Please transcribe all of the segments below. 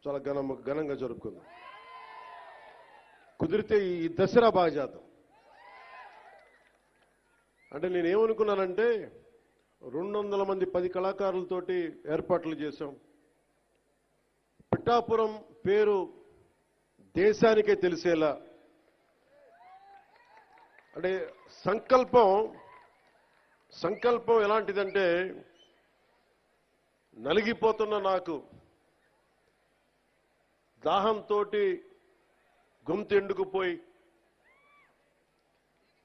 చాలా ఘనంగా జరుపుకుందాం. కుదిరితే ఈ దసరా బాగా చేద్దాం. అంటే నేనేమనుకున్నానంటే 200 మంది 10 కళాకారులతోటి ఏర్పాట్లు చేశాం. పిఠాపురం పేరు దేశానికే తెలిసేలా, అంటే సంకల్పం ఎలాంటిదంటే, నలిగిపోతున్న నాకు దాహంతో గొంతు ఎండుకుపోయి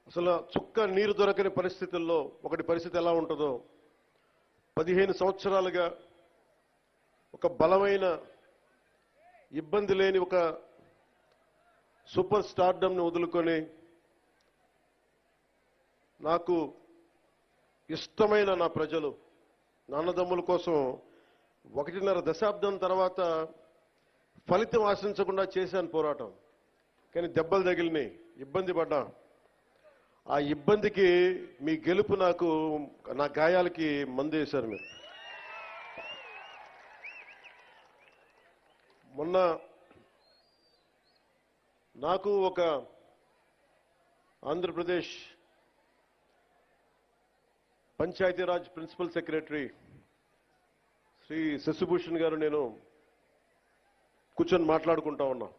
అసలు చుక్క నీరు దొరకని పరిస్థితుల్లో ఒకటి పరిస్థితి ఎలా ఉంటుందో 15 సంవత్సరాలుగా ఒక బలమైన ఇబ్బంది లేని ఒక సూపర్ స్టార్డమ్ని వదులుకొని నాకు ఇష్టమైన నా ప్రజలు, నా అన్నదమ్ముల కోసం 1.5 దశాబ్దం తర్వాత ఫలితం ఆశించకుండా చేశాను పోరాటం. కానీ దెబ్బలు తగిలినాయి, ఇబ్బంది పడ్డా. ఆ ఇబ్బందికి మీ గెలుపు నాకు, నా గాయాలకి మందు వేశారు మీరు. మొన్న నాకు ఒక ఆంధ్రప్రదేశ్ పంచాయతీరాజ్ ప్రిన్సిపల్ సెక్రటరీ శ్రీ శశిభూషణ్ గారు నేను కూర్చొని మాట్లాడుకుంటా ఉన్నాం.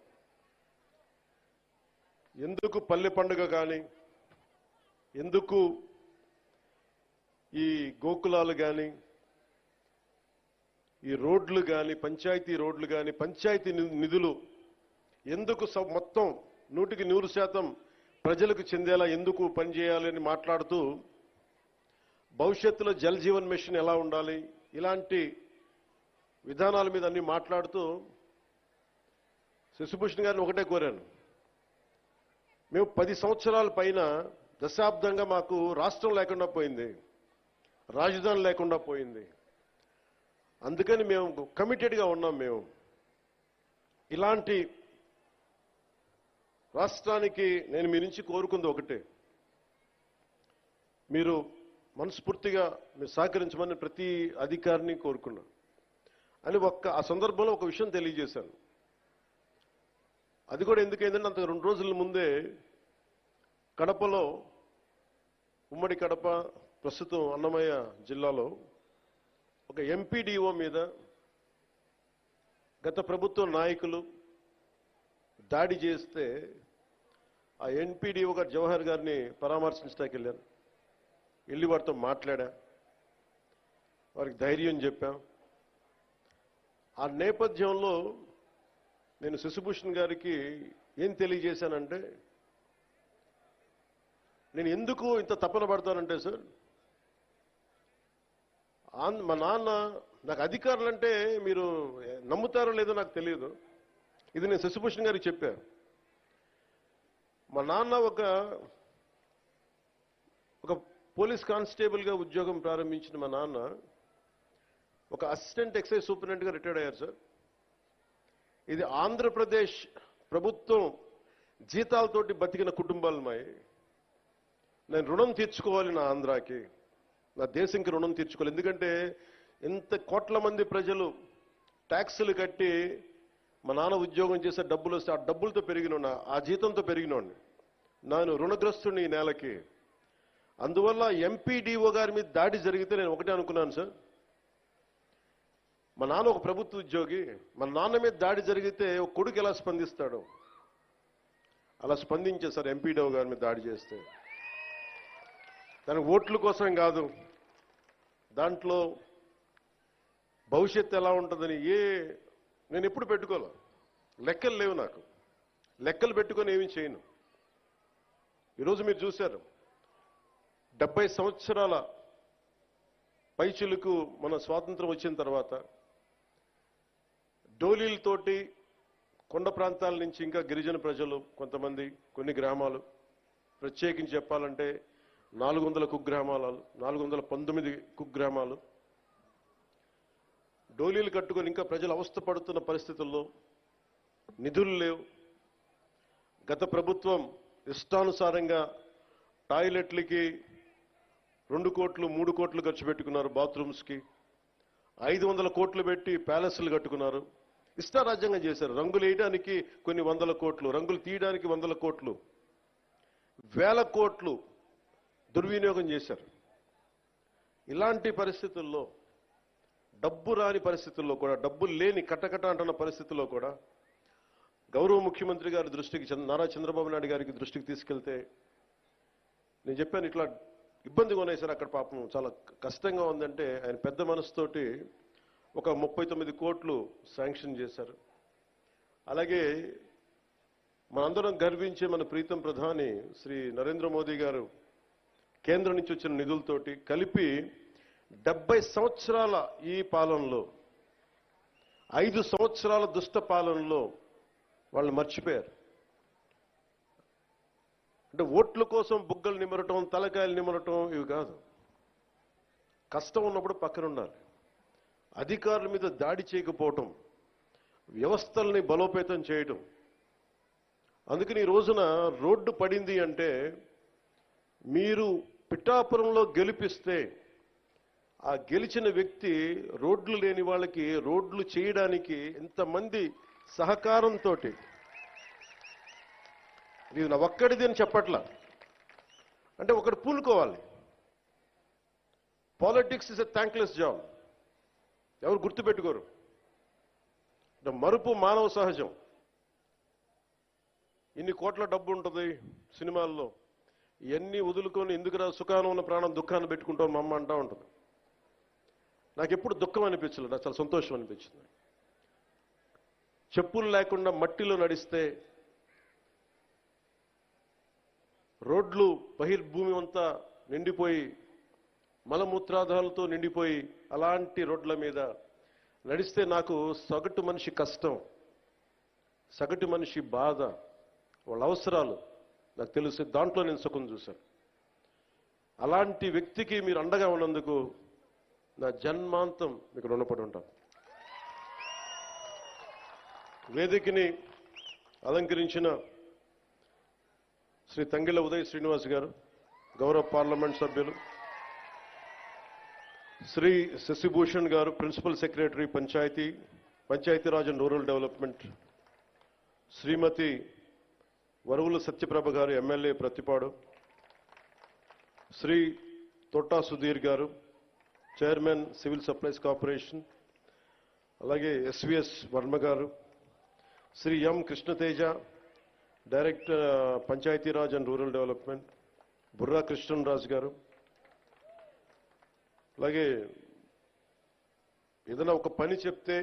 ఎందుకు పల్లె పండుగ కానీ, ఎందుకు ఈ గోకులాలు కానీ, ఈ రోడ్లు కానీ, పంచాయతీ రోడ్లు కానీ, పంచాయతీ నిధులు ఎందుకు మొత్తం 100% ప్రజలకు చెందేలా ఎందుకు పనిచేయాలని మాట్లాడుతూ, భవిష్యత్తులో జల్ జీవన్ మిషన్ ఎలా ఉండాలి, ఇలాంటి విధానాల మీద అన్ని మాట్లాడుతూ శశిభూషణ్ గారిని ఒకటే కోరాను. మేము 10 సంవత్సరాల పైన, దశాబ్దంగా మాకు రాష్ట్రం లేకుండా పోయింది, రాజధాని లేకుండా పోయింది. అందుకని మేము కమిటెడ్గా ఉన్నాం. మేము ఇలాంటి రాష్ట్రానికి నేను మీ నుంచి కోరుకుంది ఒకటే, మీరు మనస్ఫూర్తిగా మీరు సహకరించమని ప్రతి అధికారిని కోరుకున్నా అని ఆ సందర్భంలో ఒక విషయం తెలియజేశాను. అది కూడా ఎందుకైందంటే, అంత 2 రోజుల ముందే కడపలో, ఉమ్మడి కడప ప్రస్తుతం అన్నమయ్య జిల్లాలో ఒక ఎంపీడీఓ మీద గత ప్రభుత్వ నాయకులు దాడి చేస్తే ఆ ఎంపీడీఓ గారు జవహర్ గారిని పరామర్శించడానికి వెళ్ళాను. వెళ్ళి వారితో మాట్లాడా, వారికి ధైర్యం చెప్పాం. ఆ నేపథ్యంలో నేను శశిభూషణ్ గారికి ఏం తెలియజేశానంటే, నేను ఎందుకు ఇంత తపన పడతానంటే సార్, మా నాన్న, నాకు అధికారులు అంటే మీరు నమ్ముతారో లేదో నాకు తెలియదు, ఇది నేను శశిభూషణ్ గారికి చెప్పాను. మా నాన్న ఒక పోలీస్ కానిస్టేబుల్గా ఉద్యోగం ప్రారంభించిన మా నాన్న ఒక అసిస్టెంట్ ఎక్సైజ్ సూపరింటెండెంట్గా రిటైర్డ్ అయ్యారు సార్. ఇది ఆంధ్రప్రదేశ్ ప్రభుత్వం జీతాలతోటి బతికిన కుటుంబాలు మాయి. నేను రుణం తీర్చుకోవాలి, నా ఆంధ్రాకి, నా దేశంకి రుణం తీర్చుకోవాలి. ఎందుకంటే ఇంత కోట్ల మంది ప్రజలు ట్యాక్సులు కట్టి మా నాన్న ఉద్యోగం చేసే డబ్బులు వస్తే ఆ డబ్బులతో పెరిగిన, ఆ జీతంతో పెరిగినోడిని, నేను రుణగ్రస్తుని ఈ నేలకి. అందువల్ల ఎంపీడీఓ గారి మీద దాడి జరిగితే నేను ఒకటే అనుకున్నాను సార్, మా నాన్న ఒక ప్రభుత్వ ఉద్యోగి, మా నాన్న మీద దాడి జరిగితే ఒక కొడుకు ఎలా స్పందిస్తాడు, అలా స్పందించే సార్ ఎంపీడీఓ గారి మీద దాడి చేస్తే. దానికి ఓట్ల కోసం కాదు, దాంట్లో భవిష్యత్తు ఎలా ఉంటుందని నేను ఎప్పుడు పెట్టుకోలే, లెక్కలు లేవు నాకు, లెక్కలు పెట్టుకొని ఏమీ చేయను. ఈరోజు మీరు చూశారు, 70 సంవత్సరాల పైచిలకు మన స్వాతంత్రం వచ్చిన తర్వాత డోలీలతోటి కొండ ప్రాంతాల నుంచి ఇంకా గిరిజన ప్రజలు కొంతమంది, కొన్ని గ్రామాలు, ప్రత్యేకించి చెప్పాలంటే 400 కుగ్రామాలు, 419 కుగ్రామాలు డోలీలు కట్టుకొని ఇంకా ప్రజలు అవస్థపడుతున్న పరిస్థితుల్లో నిధులు లేవు. గత ప్రభుత్వం ఇష్టానుసారంగా టాయిలెట్లకి 2 కోట్లు 3 కోట్లు ఖర్చు పెట్టుకున్నారు, బాత్రూమ్స్కి 500 కోట్లు పెట్టి ప్యాలెస్లు కట్టుకున్నారు. ఇష్టారాజ్యంగా చేశారు. రంగులు వేయడానికి కొన్ని వందల కోట్లు, రంగులు తీయడానికి 100 కోట్లు, 1000 కోట్లు దుర్వినియోగం చేశారు. ఇలాంటి పరిస్థితుల్లో, డబ్బు రాని పరిస్థితుల్లో కూడా, డబ్బులు లేని కటకట అంటున్న పరిస్థితుల్లో కూడా గౌరవ ముఖ్యమంత్రి గారి దృష్టికి, నారా చంద్రబాబు నాయుడు గారికి దృష్టికి తీసుకెళ్తే, నేను చెప్పాను ఇట్లా ఇబ్బందిగా ఉన్నాయి సార్ అక్కడ, పాపం చాలా కష్టంగా ఉందంటే ఆయన పెద్ద మనసుతోటి ఒక 39 కోట్లు శాంక్షన్ చేశారు. అలాగే మనందరం గర్వించే మన ప్రీతం ప్రధాని శ్రీ నరేంద్ర మోదీ గారు కేంద్రం నుంచి వచ్చిన నిధులతోటి కలిపి 70 సంవత్సరాల ఈ పాలనలో, 5 సంవత్సరాల దుష్ట పాలనలో వాళ్ళు మర్చిపోయారు. అంటే ఓట్ల కోసం బుగ్గలు నిమరటం, తలకాయలు నిమరటం ఇవి కాదు. కష్టం ఉన్నప్పుడు పక్కన ఉండాలి. అధికారుల మీద దాడి చేయకపోవటం, వ్యవస్థల్ని బలోపేతం చేయటం. అందుకని ఈ రోజున రోడ్డు పడింది అంటే, మీరు పిఠాపురంలో గెలిపిస్తే ఆ గెలిచిన వ్యక్తి రోడ్లు లేని వాళ్ళకి రోడ్లు చేయడానికి ఎంతమంది సహకారంతో, ఇది నా ఒక్కడిది అని చెప్పట్లా, అంటే ఒకటి పూనుకోవాలి. Politics is a thankless job. ఎవరు గుర్తుపెట్టుకోరు. మరుపు మానవ సహజం. ఇన్ని కోట్ల డబ్బు ఉంటుంది సినిమాల్లో, ఇవన్నీ వదులుకొని ఎందుకురా సుఖానం ఉన్న ప్రాణం దుఃఖాన్ని పెట్టుకుంటాం మా అమ్మ అంటా ఉంటుంది. నాకు ఎప్పుడు దుఃఖం అనిపించలేదు, నాకు చాలా సంతోషం అనిపించింది. చెప్పులు లేకుండా మట్టిలో నడిస్తే, రోడ్లు బహిర్భూమి అంతా నిండిపోయి మలమూత్రాదాలతో నిండిపోయి అలాంటి రోడ్ల మీద నడిస్తే నాకు సగటు మనిషి కష్టం, సగటు మనిషి బాధ, వాళ్ళ అవసరాలు నాకు తెలుసు. దాంట్లో నేను సుఖం చూశాను. అలాంటి వ్యక్తికి మీరు అండగా ఉన్నందుకు నా జన్మాంతం మీకు రుణపడి ఉంటాను. వేదికని అలంకరించిన శ్రీ తంగిళ్ళ ఉదయ్ శ్రీనివాస్ గారు, గౌరవ పార్లమెంట్ సభ్యులు, Shri Shashibhushan garu, principal secretary Panchayati Raj and rural development, Shrimati Varuvula Satyaprabha garu, MLA Prathipadu, Shri Totta Sudheer garu, chairman civil supplies corporation, అలాగే SVS Varma garu, Shri M Krishnateja, director Panchayati Raj and rural development, Burra Krishnaraju garu, అలాగే ఏదైనా ఒక పని చెప్తే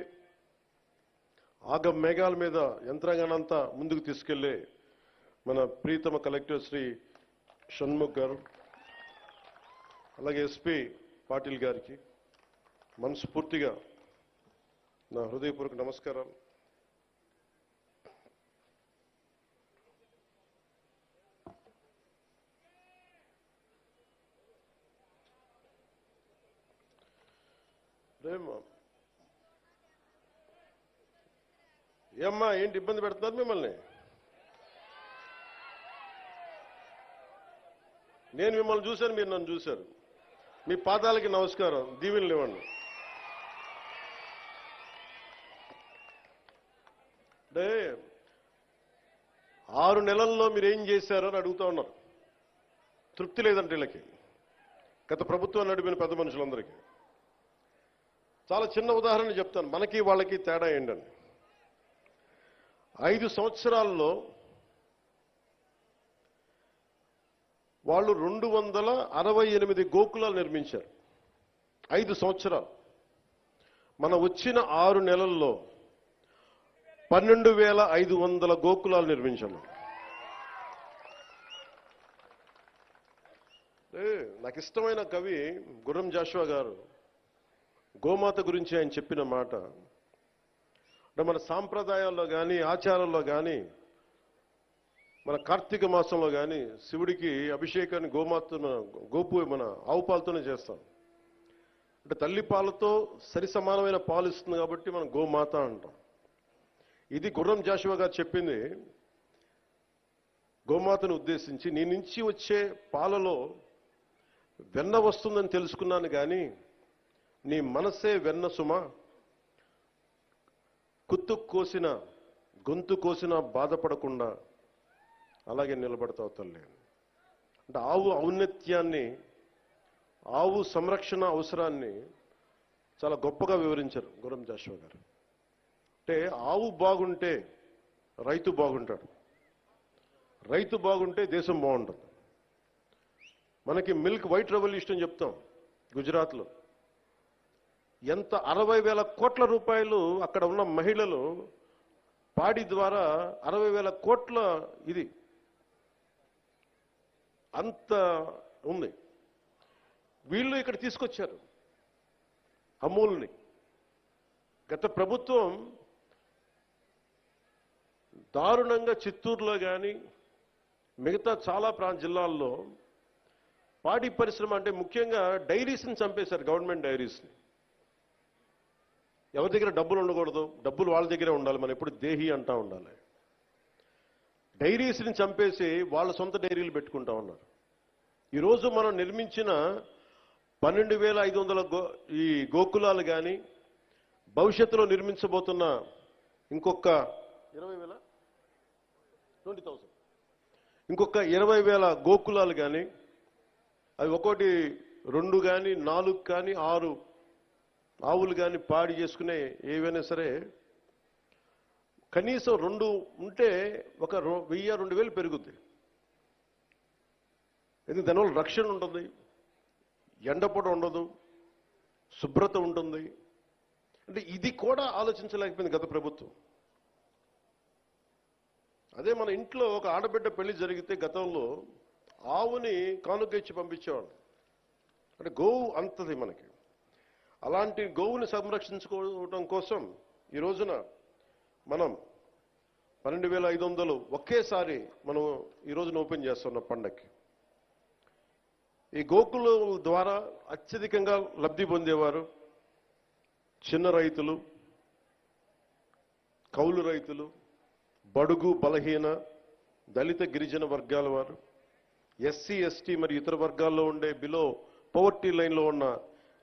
ఆగ మేఘాల మీద యంత్రాంగానంతా ముందుకు తీసుకెళ్లే మన ప్రీతమ కలెక్టర్ శ్రీ షణ్ముఖ్ గారు, అలాగే ఎస్పీ పాటిల్ గారికి మనస్ఫూర్తిగా నా హృదయపూర్వక నమస్కారాలు. ఏమ్మా ఏంటి ఇబ్బంది పెడుతున్నారు మిమ్మల్ని? నేను మిమ్మల్ని చూశాను, మీరు నన్ను చూశారు. మీ పాదాలకి నమస్కారం, దీవెనలు ఇవ్వండి. అంటే 6 నెలల్లో మీరు ఏం చేశారో అని అడుగుతా ఉన్నారు. తృప్తి లేదంటే వీళ్ళకి, గత ప్రభుత్వం నడిపిన పెద్ద మనుషులందరికీ. చాలా చిన్న ఉదాహరణ చెప్తాను, మనకి వాళ్ళకి తేడా ఏంటని. 5 సంవత్సరాల్లో వాళ్ళు 268 గోకులాలు నిర్మించారు. 5 సంవత్సరాలు. మన వచ్చిన 6 నెలల్లో 12,500 గోకులాలు నిర్మించాము. నాకు ఇష్టమైన కవి గుర్రం జాషువా గారు గోమాత గురించి ఆయన చెప్పిన మాట, అంటే మన సాంప్రదాయాల్లో కానీ ఆచారాల్లో కానీ, మన కార్తీక మాసంలో కానీ శివుడికి అభిషేకాన్ని గోపు మన ఆవు పాలతోనే చేస్తాం. అంటే తల్లి పాలతో సరి సమానమైన పాలు ఇస్తుంది కాబట్టి మనం గోమాత అంటాం. ఇది గుర్రం జాషువా గారు చెప్పింది గోమాతను ఉద్దేశించి. నీ నుంచి వచ్చే పాలలో వెన్న వస్తుందని తెలుసుకున్నాను కానీ నీ మనసే వెన్న సుమ, కుత్తు కోసిన గొంతు కోసిన బాధపడకుండా అలాగే నిలబడతావు తల్లి. అంటే ఆవు ఔన్నత్యాన్ని, ఆవు సంరక్షణ అవసరాన్ని చాలా గొప్పగా వివరించారు గుర్రం జాషువా గారు. అంటే ఆవు బాగుంటే రైతు బాగుంటాడు, రైతు బాగుంటే దేశం బాగుంటుంది. మనకి మిల్క్ వైట్ రెవల్యూషన్ చెప్తాం గుజరాత్లో. ఎంత 60,000 కోట్ల రూపాయలు అక్కడ ఉన్న మహిళలు పాడి ద్వారా 60,000 కోట్ల ఇది అంత ఉంది. వీళ్ళు ఇక్కడ తీసుకొచ్చారు అమూల్ని. గత ప్రభుత్వం దారుణంగా చిత్తూరులో కానీ మిగతా చాలా జిల్లాల్లో పాడి పరిశ్రమ అంటే ముఖ్యంగా డైరీస్ని చంపేశారు, గవర్నమెంట్ డైరీస్ని. ఎవరి దగ్గర డబ్బులు ఉండకూడదు, డబ్బులు వాళ్ళ దగ్గరే ఉండాలి, మనం ఎప్పుడు దేహి అంటా ఉండాలి. డైరీస్ని చంపేసి వాళ్ళ సొంత డైరీలు పెట్టుకుంటా ఉన్నారు. ఈరోజు మనం నిర్మించిన 12,500 ఈ గోకులాలు కానీ, భవిష్యత్తులో నిర్మించబోతున్న ఇంకొక 20,000 20,000 ఇంకొక 20,000 గోకులాలు కానీ, అవి ఒకటి 2 కానీ 4 కానీ 6 ఆవులు కానీ పాడి చేసుకునే ఏవైనా సరే కనీసం 2 ఉంటే ఒక 1,000-2,000 పెరుగుద్ది. ఎందుకంటే దానివల్ల రక్షణ ఉంటుంది, ఎండపొడ ఉండదు, శుభ్రత ఉంటుంది. అంటే ఇది కూడా ఆలోచించలేకపోయింది గత ప్రభుత్వం. అదే మన ఇంట్లో ఒక ఆడబిడ్డ పెళ్లి జరిగితే గతంలో ఆవుని కానుక ఇచ్చి పంపించేవాడు. అంటే గోవు అంతది మనకి. అలాంటి గోవుని సంరక్షించుకోవడం కోసం ఈ రోజున మనం 12,500 ఒకేసారి మనం ఈ రోజున ఓపెన్ చేస్తున్నాం పండక్కి. ఈ గోకుల ద్వారా అత్యధికంగా లబ్ధి పొందేవారు చిన్న రైతులు, కౌలు రైతులు, బడుగు బలహీన దళిత గిరిజన వర్గాల వారు, ఎస్సీ ఎస్టీ మరియు ఇతర వర్గాల్లో ఉండే బిలో పవర్టీ లైన్లో ఉన్న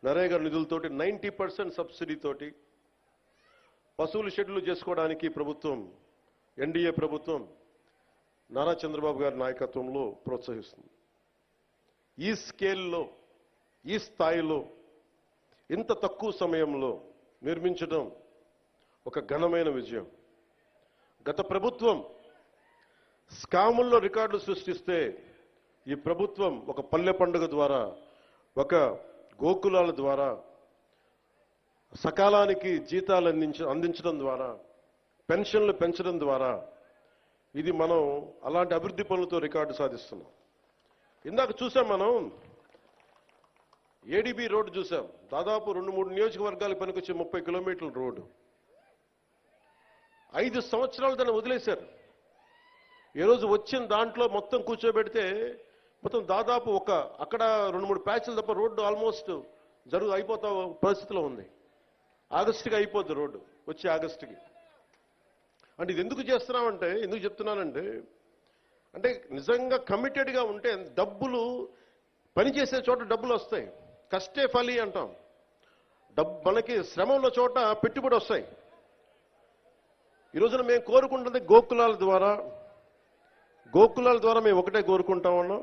నరేగా నిధులతోటి 90% సబ్సిడీతోటి పశువుల షెడ్లు చేసుకోవడానికి ప్రభుత్వం, ఎన్డీఏ ప్రభుత్వం నారా చంద్రబాబు గారి నాయకత్వంలో ప్రోత్సహిస్తుంది. ఈ స్కేల్లో, ఈ స్థాయిలో, ఇంత తక్కువ సమయంలో నిర్మించడం ఒక ఘనమైన విజయం. గత ప్రభుత్వం స్కాముల్లో రికార్డులు సృష్టిస్తే ఈ ప్రభుత్వం ఒక పల్లె పండుగ ద్వారా, ఒక గోకులాల ద్వారా, సకాలానికి జీతాలు అందించడం ద్వారా, పెన్షన్లు పెంచడం ద్వారా ఇది మనం అలాంటి అభివృద్ధి పనులతో రికార్డు సాధిస్తున్నాం. ఇందాక చూసాం మనం ఏడీబీ రోడ్డు చూసాం. దాదాపు 2-3 నియోజకవర్గాలకు పనికొచ్చే 30 కిలోమీటర్ల రోడ్డు 5 సంవత్సరాలు దాన్ని వదిలేశారు. ఈరోజు వచ్చిన దాంట్లో మొత్తం కూర్చోబెడితే మొత్తం దాదాపు అక్కడ 2-3 ప్యాచ్లు తప్ప రోడ్డు ఆల్మోస్ట్ అయిపోతా పరిస్థితిలో ఉంది. ఆగస్టుకి అయిపోద్ది రోడ్డు, వచ్చే ఆగస్టుకి. అంటే ఇది ఎందుకు చేస్తున్నామంటే, ఎందుకు చెప్తున్నానంటే, అంటే నిజంగా కమిటెడ్గా ఉంటే డబ్బులు పనిచేసే చోట డబ్బులు వస్తాయి. కష్టే ఫలి అంటాం. మనకి శ్రమ ఉన్న చోట పెట్టుబడి వస్తాయి. ఈ రోజున మేము కోరుకుంటుంది గోకులాల ద్వారా మేము ఒకటే కోరుకుంటా ఉన్నాం.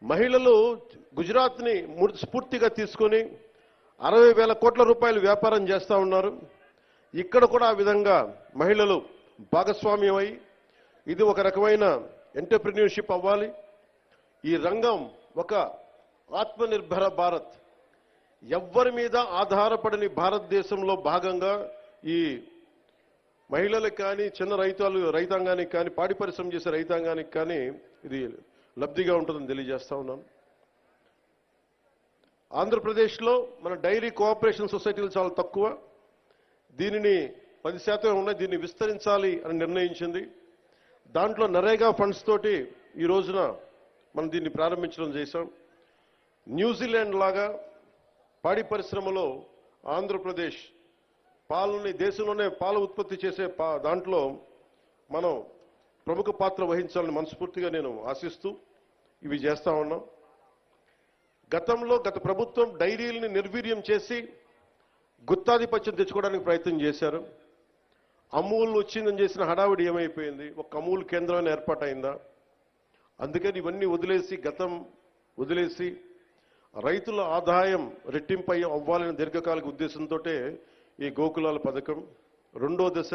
మహిళలు గుజరాత్ని స్ఫూర్తిగా తీసుకొని 60,000 కోట్ల రూపాయలు వ్యాపారం చేస్తూ ఉన్నారు. ఇక్కడ కూడా ఆ విధంగా మహిళలు భాగస్వామ్యం అయి ఇది ఒక రకమైన ఎంటర్‌ప్రెన్యూర్‌షిప్ అవ్వాలి. ఈ రంగం ఒక ఆత్మనిర్భర భారత్, ఎవ్వరి మీద ఆధారపడని భారతదేశంలో భాగంగా ఈ మహిళలకు కానీ, చిన్న రైతాంగానికి కానీ, పాడి పరిశ్రమ చేసే రైతాంగానికి కానీ ఇది లబ్ధిగా ఉంటుందని తెలియజేస్తా ఉన్నాను. ఆంధ్రప్రదేశ్లో మన డైరీ కోఆపరేషన్ సొసైటీలు చాలా తక్కువ. దీనిని 10% ఉన్నాయి, దీన్ని విస్తరించాలి అని నిర్ణయించింది. దాంట్లో నరేగా ఫండ్స్ తోటి ఈ రోజున మనం దీన్ని ప్రారంభించడం చేశాం. న్యూజిలాండ్ లాగా పాడి పరిశ్రమలో ఆంధ్రప్రదేశ్ పాలని దేశంలోనే పాల ఉత్పత్తి చేసే దాంట్లో మనం ప్రముఖ పాత్ర వహించాలని మనస్ఫూర్తిగా నేను ఆశిస్తూ ఇవి చేస్తా ఉన్నాం. గత ప్రభుత్వం డైరీల్ని నిర్వీర్యం చేసి గుత్తాధిపత్యం తెచ్చుకోవడానికి ప్రయత్నం చేశారు. అమూల్ వచ్చిందని చేసిన హడావిడి ఏమైపోయింది? ఒక అమూల్ కేంద్రమైన ఏర్పాటైందా? అందుకని ఇవన్నీ వదిలేసి, గతం వదిలేసి రైతుల ఆదాయం రెట్టింపై అవ్వాలనే దీర్ఘకాలిక ఉద్దేశంతో ఈ గోకులాల పథకం రెండో దశ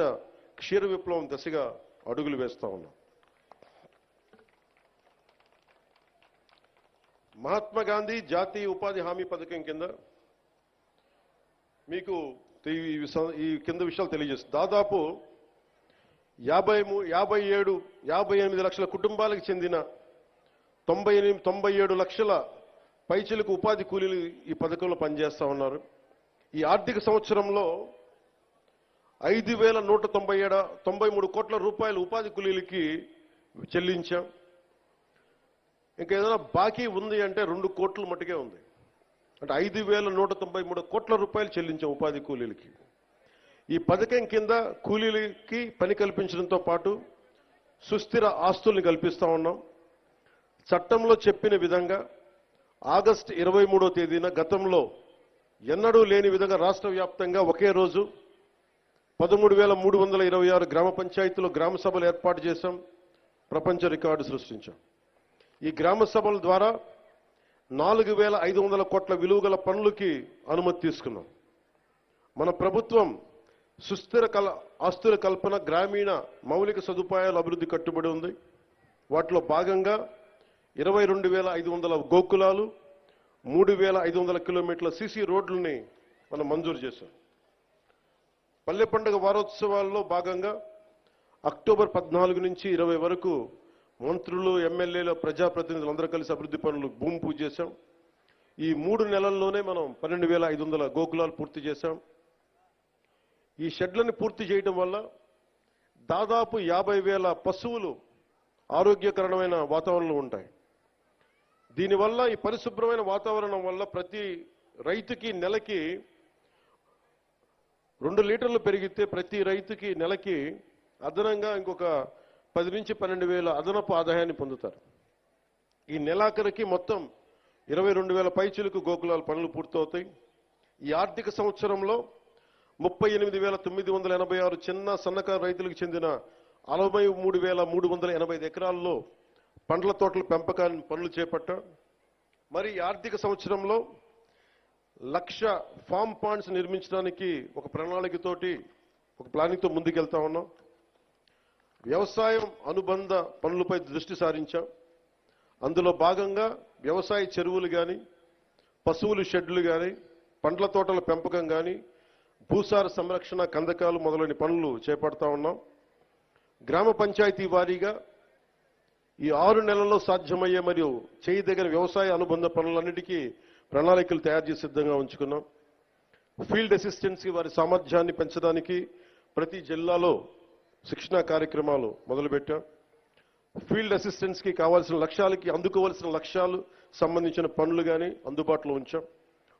క్షీర విప్లవం దశగా అడుగులు వేస్తా ఉన్నాం. మహాత్మా గాంధీ జాతీయ ఉపాధి హామీ పథకం కింద మీకు ఈ కింద విషయాలు తెలియజేస్తుంది. దాదాపు 58 లక్షల కుటుంబాలకు చెందిన 97 లక్షల పైచిలకు ఉపాధి కూలీలు ఈ పథకంలో పనిచేస్తా ఉన్నారు. ఈ ఆర్థిక సంవత్సరంలో 5,193 కోట్ల రూపాయలు ఉపాధి కూలీలకి చెల్లించాం. ఇంకా ఏదైనా బాకీ ఉంది అంటే 2 కోట్ల మటుకే ఉంది. అంటే 5,193 కోట్ల రూపాయలు చెల్లించాం ఉపాధి కూలీలకి. ఈ పథకం కింద కూలీలకి పని కల్పించడంతో పాటు సుస్థిర ఆస్తుల్ని కల్పిస్తా ఉన్నాం. చట్టంలో చెప్పిన విధంగా ఆగస్టు 23వ తేదీన గతంలో ఎన్నడూ లేని విధంగా రాష్ట్ర వ్యాప్తంగా ఒకే రోజు 13,326 గ్రామ పంచాయతీలో గ్రామ సభలు ఏర్పాటు చేశాం. ప్రపంచ రికార్డు సృష్టించాం. ఈ గ్రామ సభల ద్వారా 4,500 కోట్ల విలువ గల పనులకి అనుమతి తీసుకున్నాం. మన ప్రభుత్వం సుస్థిర ఆస్తుల కల్పన, గ్రామీణ మౌలిక సదుపాయాల అభివృద్ధి కట్టుబడి ఉంది. వాటిలో భాగంగా 22,500 గోకులాలు, 3,500 కిలోమీటర్ల సీసీ రోడ్లని మనం మంజూరు చేశాం. పల్లె పండుగ వారోత్సవాల్లో భాగంగా అక్టోబర్ 14 నుంచి 20 వరకు మంత్రులు, ఎమ్మెల్యేలు, ప్రజాప్రతినిధులు అందరూ కలిసి అభివృద్ధి పనులు భూమి పూజ చేశాం. ఈ 3 నెలల్లోనే మనం 12,500 గోకులాలు పూర్తి చేశాం. ఈ షెడ్లను పూర్తి చేయడం వల్ల దాదాపు 50,000 పశువులు ఆరోగ్యకరమైన వాతావరణంలో ఉంటాయి. దీనివల్ల, ఈ పరిశుభ్రమైన వాతావరణం వల్ల ప్రతి రైతుకి నెలకి 2 లీటర్లు పెరిగితే ప్రతి రైతుకి నెలకి అదనంగా ఇంకొక 10 నుంచి 12,000 అదనపు ఆదాయాన్ని పొందుతారు. ఈ నెలాఖరికి మొత్తం 22,000 పైచిలకు గోకులాల పనులు పూర్తవుతాయి. ఈ ఆర్థిక సంవత్సరంలో 38,986 చిన్న సన్నకారు రైతులకు చెందిన 63,385 ఎకరాల్లో పండ్ల తోటల పెంపకాన్ని పనులు చేపట్టాం. మరి ఈ ఆర్థిక సంవత్సరంలో 1,00,000 ఫామ్ పాండ్స్ నిర్మించడానికి ఒక ప్లానింగ్తో ముందుకెళ్తా ఉన్నాం. వ్యవసాయం అనుబంధ పనులపై దృష్టి సారించాం. అందులో భాగంగా వ్యవసాయ చెరువులు కానీ, పశువుల షెడ్లు కానీ, పండ్ల తోటల పెంపకం కానీ, భూసార సంరక్షణ, కందకాలు మొదలైన పనులు చేపడతా ఉన్నాం. గ్రామ పంచాయతీ వారీగా ఈ 6 నెలల్లో సాధ్యమయ్యే మరియు చేయదగిన వ్యవసాయ అనుబంధ పనులన్నిటికీ ప్రణాళికలు తయారు చేసి సిద్ధంగా ఉంచుకున్నాం. ఫీల్డ్ అసిస్టెంట్స్కి వారి సామర్థ్యాన్ని పెంచడానికి ప్రతి జిల్లాలో శిక్షణా కార్యక్రమాలు మొదలుపెట్టాం. ఫీల్డ్ అసిస్టెంట్స్కి కావాల్సిన లక్ష్యాలకి, అందుకోవాల్సిన లక్ష్యాలు సంబంధించిన పనులు కానీ అందుబాటులో ఉంచాం.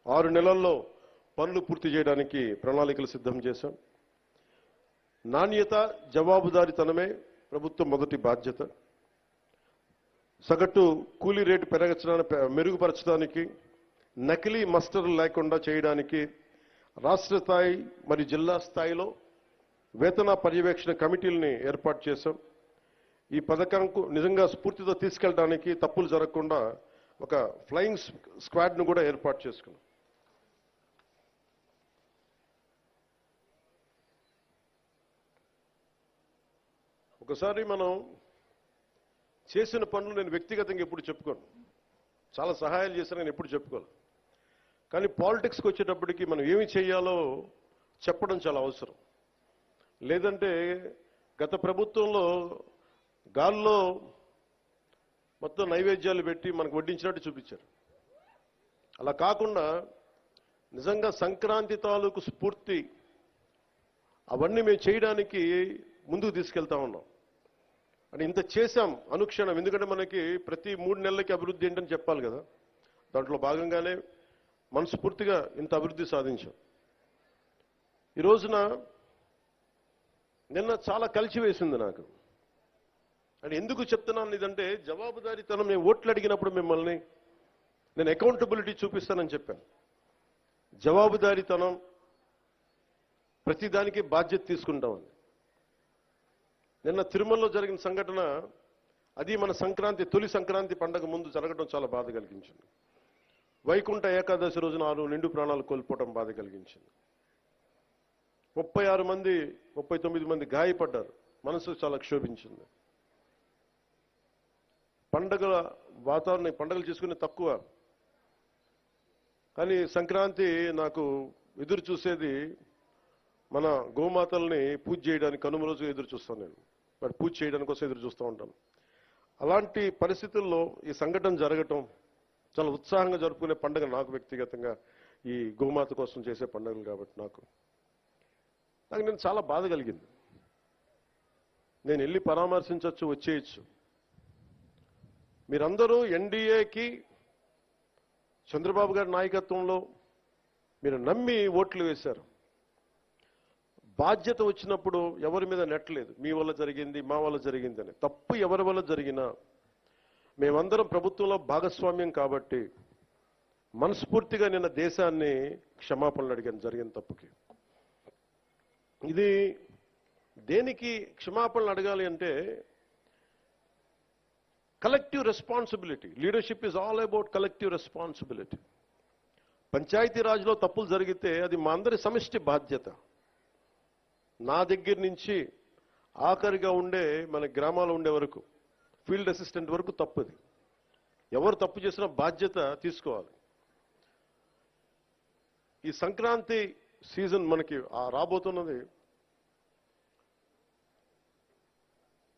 6 నెలల్లో పనులు పూర్తి చేయడానికి ప్రణాళికలు సిద్ధం చేశాం. నాణ్యత, జవాబుదారీతనమే ప్రభుత్వం మొదటి బాధ్యత. సగటు కూలీ రేటు మెరుగుపరచడానికి, నకిలీ మస్టర్లు లేకుండా చేయడానికి రాష్ట్ర స్థాయి మరియు జిల్లా స్థాయిలో వేతన పర్యవేక్షణ కమిటీలని ఏర్పాటు చేశాం. ఈ పథకంకు నిజంగా స్ఫూర్తితో తీసుకెళ్ళడానికి, తప్పులు జరగకుండా ఒక ఫ్లయింగ్ స్క్వాడ్ను కూడా ఏర్పాటు చేసుకున్నాం. ఒకసారి మనం చేసిన పనులు నేను వ్యక్తిగతంగా ఎప్పుడు చెప్పుకోను, చాలా సహాయాలు చేశాను, నేను ఎప్పుడు చెప్పుకోను. కానీ పాలిటిక్స్కి వచ్చేటప్పటికి మనం ఏమి చేయాలో చెప్పడం చాలా అవసరం. లేదంటే గత ప్రభుత్వంలో గాల్లో మొత్తం నైవేద్యాలు పెట్టి మనకు వడ్డించినట్టు చూపించారు. అలా కాకుండా నిజంగా సంక్రాంతి తాలూకు స్ఫూర్తి అవన్నీ మేము చేయడానికి ముందుకు తీసుకెళ్తా ఉన్నాం. అంటే ఇంత చేశాం అనుక్షణం. ఎందుకంటే మనకి ప్రతి 3 నెలలకి అభివృద్ధి ఏంటని చెప్పాలి కదా. దాంట్లో భాగంగానే మనస్ఫూర్తిగా ఇంత అభివృద్ధి సాధించాం. ఈ రోజున నిన్న చాలా కలిసివేసింది నాకు. అంటే ఎందుకు చెప్తున్నాను ఇదంటే, జవాబుదారీతనం. నేను ఓట్లు అడిగినప్పుడు మిమ్మల్ని నేను అకౌంటబిలిటీ చూపిస్తానని చెప్పాను. జవాబుదారీతనం, ప్రతిదానికి బాధ్యత తీసుకుంటామని. నిన్న తిరుమలలో జరిగిన సంఘటన, అది మన సంక్రాంతి, తొలి సంక్రాంతి పండగ ముందు జరగడం చాలా బాధ కలిగించింది. వైకుంఠ ఏకాదశి రోజున 6 నిండు ప్రాణాలు కోల్పోవడం బాధ కలిగించింది. 36 మంది 39 మంది గాయపడ్డారు. మనసు చాలా క్షోభించింది. పండగల వాతావరణం, పండుగలు చేసుకునే తక్కువ, కానీ సంక్రాంతి నాకు ఎదురు చూసేది మన గోమాతల్ని పూజ చేయడానికి. కనుమ రోజు ఎదురు చూస్తాను నేను, వాటి పూజ చేయడానికి కోసం ఎదురు చూస్తూ ఉంటాను. అలాంటి పరిస్థితుల్లో ఈ సంఘటన జరగటం, చాలా ఉత్సాహంగా జరుపుకునే పండుగ నాకు వ్యక్తిగతంగా, ఈ గోమాత కోసం చేసే పండుగలు కాబట్టి నాకు నేను చాలా బాధ కలిగింది. నేను వెళ్ళి పరామర్శించవచ్చు, వచ్చేయచ్చు. మీరందరూ ఎన్డీఏకి, చంద్రబాబు గారి నాయకత్వంలో మీరు నమ్మి ఓట్లు వేశారు. బాధ్యత వచ్చినప్పుడు ఎవరి మీద నెట్టలేదు. మీ వల్ల జరిగింది, మా వల్ల జరిగింది అని. తప్పు ఎవరి వల్ల జరిగినా మేమందరం ప్రభుత్వంలో భాగస్వామ్యం కాబట్టి మనస్ఫూర్తిగా నిన్న దేశాన్ని క్షమాపణలు అడిగాను జరిగిన తప్పుకి. ఇది దేనికి క్షమాపణలు అడగాలి అంటే, collective responsibility. Leadership is all about collective responsibility. పంచాయతీరాజ్లో తప్పులు జరిగితే అది మా అందరి సమిష్టి బాధ్యత. నా దగ్గర నుంచి ఆఖరిగా ఉండే మన గ్రామాల్లో ఉండే వరకు, ఫీల్డ్ అసిస్టెంట్ వరకు తప్పుది. ఎవరు తప్పు చేసినా బాధ్యత తీసుకోవాలి. ఈ సంక్రాంతి సీజన్ మనకి రాబోతున్నది.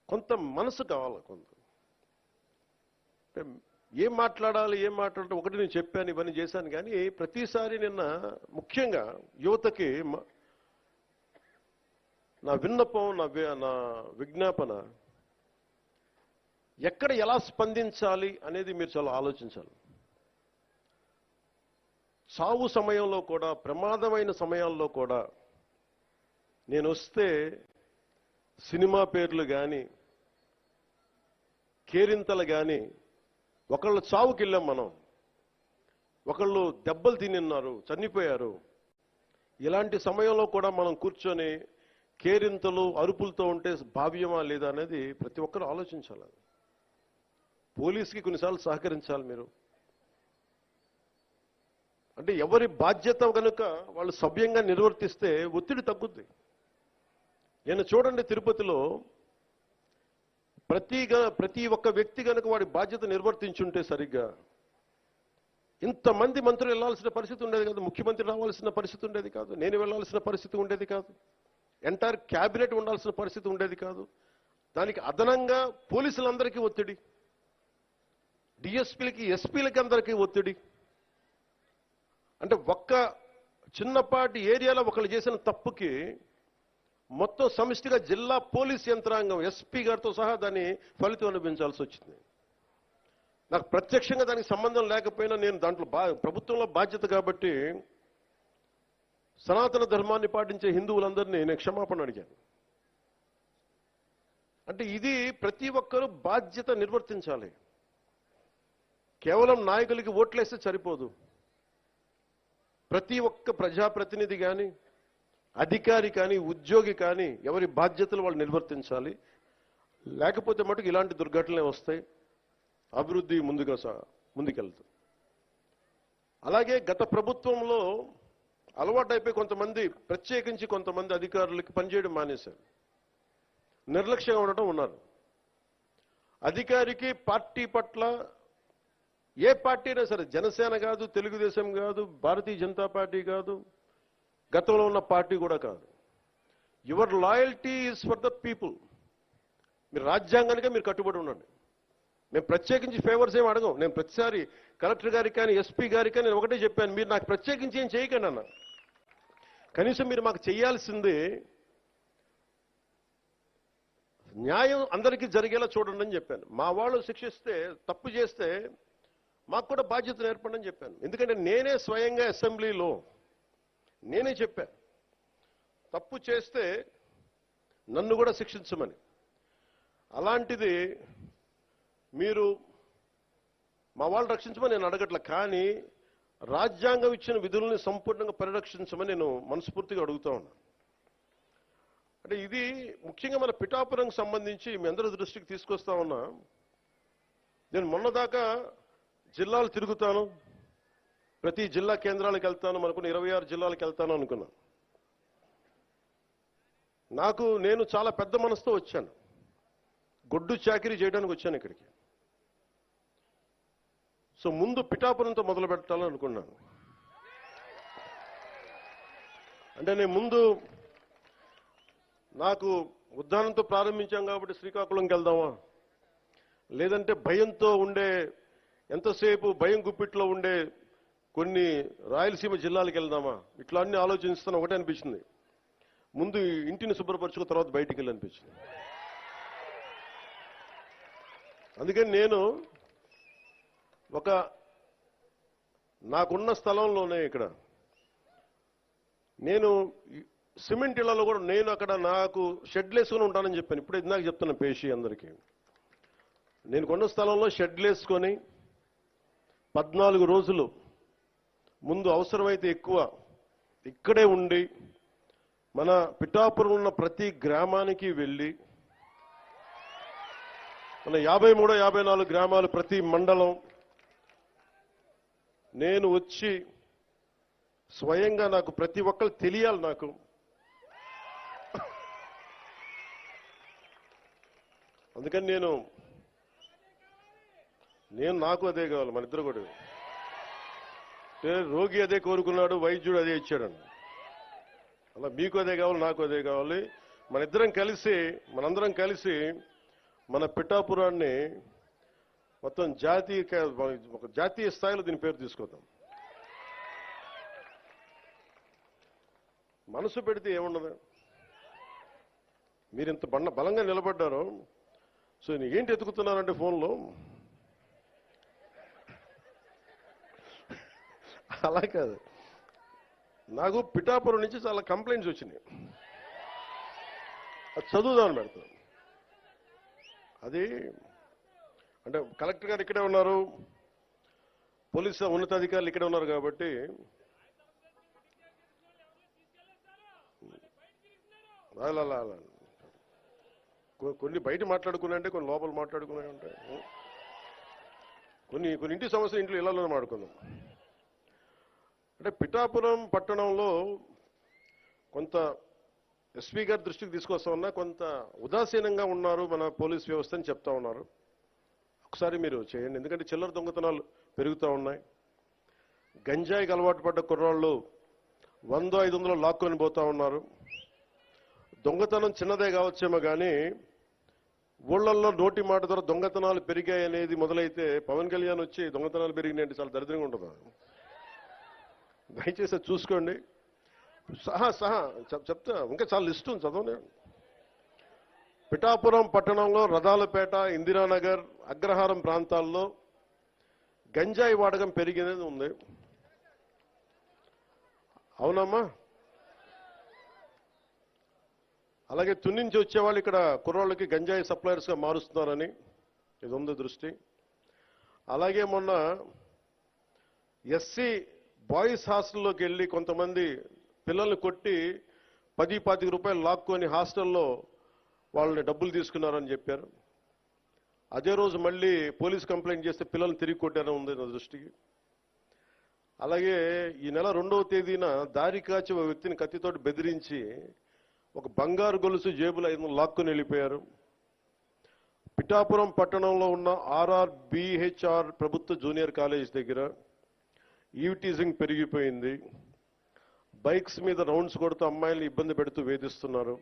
కొంత మనసు కావాలి. కొంత ఏం మాట్లాడాలి, ఒకటి నేను చెప్పాను, ఇవన్నీ చేశాను. కానీ ప్రతిసారి నిన్న ముఖ్యంగా యువతకి నా విన్నపం, నా విజ్ఞాపన, ఎక్కడ ఎలా స్పందించాలి అనేది మీరు చాలా ఆలోచించాలి. సావు సమయంలో కూడా, ప్రమాదమైన సమయాల్లో కూడా నేను వస్తే సినిమా పేర్లు కానీ, కేరింతలు కానీ, ఒకళ్ళు చావుకి వెళ్ళాం మనం, ఒకళ్ళు దెబ్బలు తిన్నారు, చనిపోయారు. ఇలాంటి సమయంలో కూడా మనం కూర్చొని కేరింతలు, అరుపులతో ఉంటే భావ్యమా లేదా అనేది ప్రతి ఒక్కరూ ఆలోచించాలి. పోలీసుకి కొన్నిసార్లు సహకరించాలి మీరు. అంటే ఎవరి బాధ్యత కనుక వాళ్ళు సభ్యంగా నిర్వర్తిస్తే ఒత్తిడి తగ్గుద్ది. నేను చూడండి, తిరుపతిలో ప్రతి ఒక్క వ్యక్తి కనుక వాడి బాధ్యత నిర్వర్తించుంటే సరిగ్గా, ఇంతమంది మంత్రులు వెళ్లాల్సిన పరిస్థితి ఉండేది కాదు, ముఖ్యమంత్రి రావాల్సిన పరిస్థితి ఉండేది కాదు, నేను వెళ్లాల్సిన పరిస్థితి ఉండేది కాదు, ఎంటైర్ క్యాబినెట్ ఉండాల్సిన పరిస్థితి ఉండేది కాదు. దానికి అదనంగా పోలీసులందరికీ ఒత్తిడి, డిఎస్పీలకి, ఎస్పీలకి అందరికీ ఒత్తిడి. అంటే ఒక్క చిన్నపాటి ఏరియాలో ఒకళ్ళు చేసిన తప్పుకి మొత్తం సమిష్టిగా జిల్లా పోలీస్ యంత్రాంగం, ఎస్పీ గారితో సహా దాన్ని ఫలితం అనుభవించాల్సి వచ్చింది. నాకు ప్రత్యక్షంగా దానికి సంబంధం లేకపోయినా నేను దాంట్లో ప్రభుత్వంలో బాధ్యత కాబట్టి సనాతన ధర్మాన్ని పాటించే హిందువులందరినీ నేను క్షమాపణ అడిగాను. అంటే ఇది ప్రతి ఒక్కరూ బాధ్యత నిర్వర్తించాలి. కేవలం నాయకులకి ఓట్లేస్తే సరిపోదు. ప్రతి ఒక్క ప్రజాప్రతినిధి కానీ, అధికారి కానీ, ఉద్యోగి కానీ ఎవరి బాధ్యతలు వాళ్ళు నిర్వర్తించాలి. లేకపోతే మటుకు ఇలాంటి దుర్ఘటనలే వస్తాయి, అభివృద్ధి ముందుకెళ్తుంది. అలాగే గత ప్రభుత్వంలో అలవాటైపోయి కొంతమంది, ప్రత్యేకించి కొంతమంది అధికారులకి పనిచేయడం మానేశారు, నిర్లక్ష్యంగా ఉండటం ఉన్నారు. అధికారికి పార్టీ పట్ల, ఏ పార్టీ అయినా సరే, జనసేన కాదు, తెలుగుదేశం కాదు, భారతీయ జనతా పార్టీ కాదు, గతంలో ఉన్న పార్టీ కూడా కాదు, your loyalty is for the people. మీరు రాజ్యాంగానికే మీరు కట్టుబడి ఉండండి. మేము ప్రత్యేకించి ఫేవర్స్ ఏమి అడగం. నేను ప్రతిసారి కలెక్టర్ గారికి కానీ, ఎస్పీ గారికి కానీ నేను ఒకటే చెప్పాను, మీరు నాకు ప్రత్యేకించి ఏం చేయకండి అన్న. కనీసం మీరు మాకు చేయాల్సింది న్యాయం అందరికీ జరిగేలా చూడండి అని చెప్పాను. మా వాళ్ళు శిక్షిస్తే, తప్పు చేస్తే మాకు కూడా బాధ్యత నేర్పండి అని చెప్పాను. ఎందుకంటే నేనే స్వయంగా అసెంబ్లీలో నేనే చెప్పాను, తప్పు చేస్తే నన్ను కూడా శిక్షించమని. అలాంటిది మీరు మా వాళ్ళు రక్షించమని నేను అడగట్ల, కానీ రాజ్యాంగం ఇచ్చిన విధుల్ని సంపూర్ణంగా పరిరక్షించమని నేను మనస్ఫూర్తిగా అడుగుతా ఉన్నా. అంటే ఇది ముఖ్యంగా మన పిఠాపురంకి సంబంధించి మీ అందరి దృష్టికి తీసుకొస్తా ఉన్నా. నేను మొన్నదాకా జిల్లాలు తిరుగుతాను, ప్రతి జిల్లా కేంద్రాలకు వెళ్తాను, మనకున్న 26 జిల్లాలకు వెళ్తాను అనుకున్నా. నేను చాలా పెద్ద మనసుతో వచ్చాను, గొడ్డు చాకిరీ చేయడానికి వచ్చాను ఇక్కడికి. సో ముందు పిఠాపురంతో మొదలు పెట్టాలని అనుకున్నాను. అంటే నేను ముందు నాకు ఉద్దానంతో ప్రారంభించాం కాబట్టి శ్రీకాకుళంకి వెళ్దామా, లేదంటే భయంతో ఉండే ఎంతసేపు భయం గుప్పిట్లో ఉండే కొన్ని రాయలసీమ జిల్లాలకు వెళ్దామా, ఇట్లా అన్ని ఆలోచిస్తాను. ఒకటే అనిపించింది, ముందు ఇంటిని శుభ్రపరచుకున్న తర్వాత బయటికి వెళ్ళి అనిపించింది. అందుకని నేను నాకున్న స్థలంలోనే ఇక్కడ నేను సిమెంట్ ఇళ్లలో కూడా నేను అక్కడ నాకు షెడ్లు వేసుకొని ఉంటానని చెప్పాను. ఇప్పుడు ఇందాక చెప్తున్నా పేషి అందరికీ, నేను కొన్న స్థలంలో షెడ్లు వేసుకొని 14 రోజులు ముందు అవసరమైతే ఎక్కువ ఇక్కడే ఉండి మన పిఠాపురం ఉన్న ప్రతి గ్రామానికి వెళ్ళి, మన 53, 54 గ్రామాలు ప్రతి మండలం నేను వచ్చి స్వయంగా నాకు ప్రతి ఒక్కరు తెలియాలి. అందుకని నాకు అదే కావాలి, మన ఇద్దరు కూడా. రోగి అదే కోరుకున్నాడు, వైద్యుడు అదే ఇచ్చాడండి. అలా మీకు అదే కావాలి, నాకు అదే కావాలి. మనందరం కలిసి మన పిఠాపురాన్ని మొత్తం ఒక జాతీయ స్థాయిలో దీని పేరు తీసుకొద్దాం. మనసు పెడితే ఏముండదు. మీరు ఇంత బలంగా నిలబడ్డారు. సో ఏంటి ఎతుకుతున్నారంటే ఫోన్లో, అలా కాదు, నాకు పిఠాపురం నుంచి చాలా కంప్లైంట్స్ వచ్చినాయి. అది చదువుదామని పెడతాను. అది అంటే కలెక్టర్ గారు ఇక్కడే ఉన్నారు, పోలీసు ఉన్నతాధికారులు ఇక్కడే ఉన్నారు కాబట్టి అలా కొన్ని బయట మాట్లాడుకున్నాయంటే, కొన్ని లోపల మాట్లాడుకునే ఉంటాయి. కొన్ని ఇంటి సమస్య ఇంట్లో ఇళ్లలో మాట్లాడుకుందాం. అంటే పిఠాపురం పట్టణంలో కొంత ఎస్పీ గారి దృష్టికి తీసుకొస్తా ఉన్నా, కొంత ఉదాసీనంగా ఉన్నారు మన పోలీస్ వ్యవస్థ అని చెప్తా ఉన్నారు. ఒకసారి మీరు చేయండి, ఎందుకంటే చిల్లర దొంగతనాలు పెరుగుతూ ఉన్నాయి. గంజాయికి అలవాటు పడ్డ కుర్రాళ్ళు 100, 500 లాక్కొని పోతా ఉన్నారు. దొంగతనం చిన్నదే కావచ్చేమో కానీ ఊళ్ళల్లో నోటి మాట ద్వారా దొంగతనాలు పెరిగాయి అనేది మొదలైతే పవన్ కళ్యాణ్ వచ్చి దొంగతనాలు పెరిగినాయంటే చాలా దరిద్రంగా ఉంటుంది. దయచేసి చూసుకోండి. సహా చెప్తా, ఇంకా చాలా లిస్ట్ ఉంది, చదవనే. పిఠాపురం పట్టణంలో రథాలపేట, ఇందిరానగర్, అగ్రహారం ప్రాంతాల్లో గంజాయి వాడకం పెరిగినది ఉంది. అవునమ్మా? అలాగే తుని నుంచి వచ్చేవాళ్ళు ఇక్కడ కుర్రాళ్ళకి గంజాయి సప్లయర్స్గా మారుస్తున్నారని ఇది ఉంది దృష్టి. అలాగే మొన్న ఎస్సీ బాయ్స్ హాస్టల్లోకి వెళ్ళి కొంతమంది పిల్లల్ని కొట్టి 10-25 రూపాయలు లాక్కొని హాస్టల్లో వాళ్ళని డబ్బులు తీసుకున్నారని చెప్పారు. అదే రోజు మళ్ళీ పోలీస్ కంప్లైంట్ చేస్తే పిల్లల్ని తిరిగి కొట్టారని ఉంది నా దృష్టికి. అలాగే ఈ నెల 2వ తేదీన దారి కాచి ఒక వ్యక్తిని కత్తితోటి బెదిరించి ఒక బంగారు గొలుసు జేబులో లాక్కొని వెళ్ళిపోయారు. పిఠాపురం పట్టణంలో ఉన్న RRBHR ప్రభుత్వ జూనియర్ కాలేజ్ దగ్గర ఈవ్టీజింగ్ పెరిగిపోయింది. బైక్స్ మీద రౌండ్స్ కొడుతూ అమ్మాయిల్ని ఇబ్బంది పెడుతూ వేధిస్తున్నారు.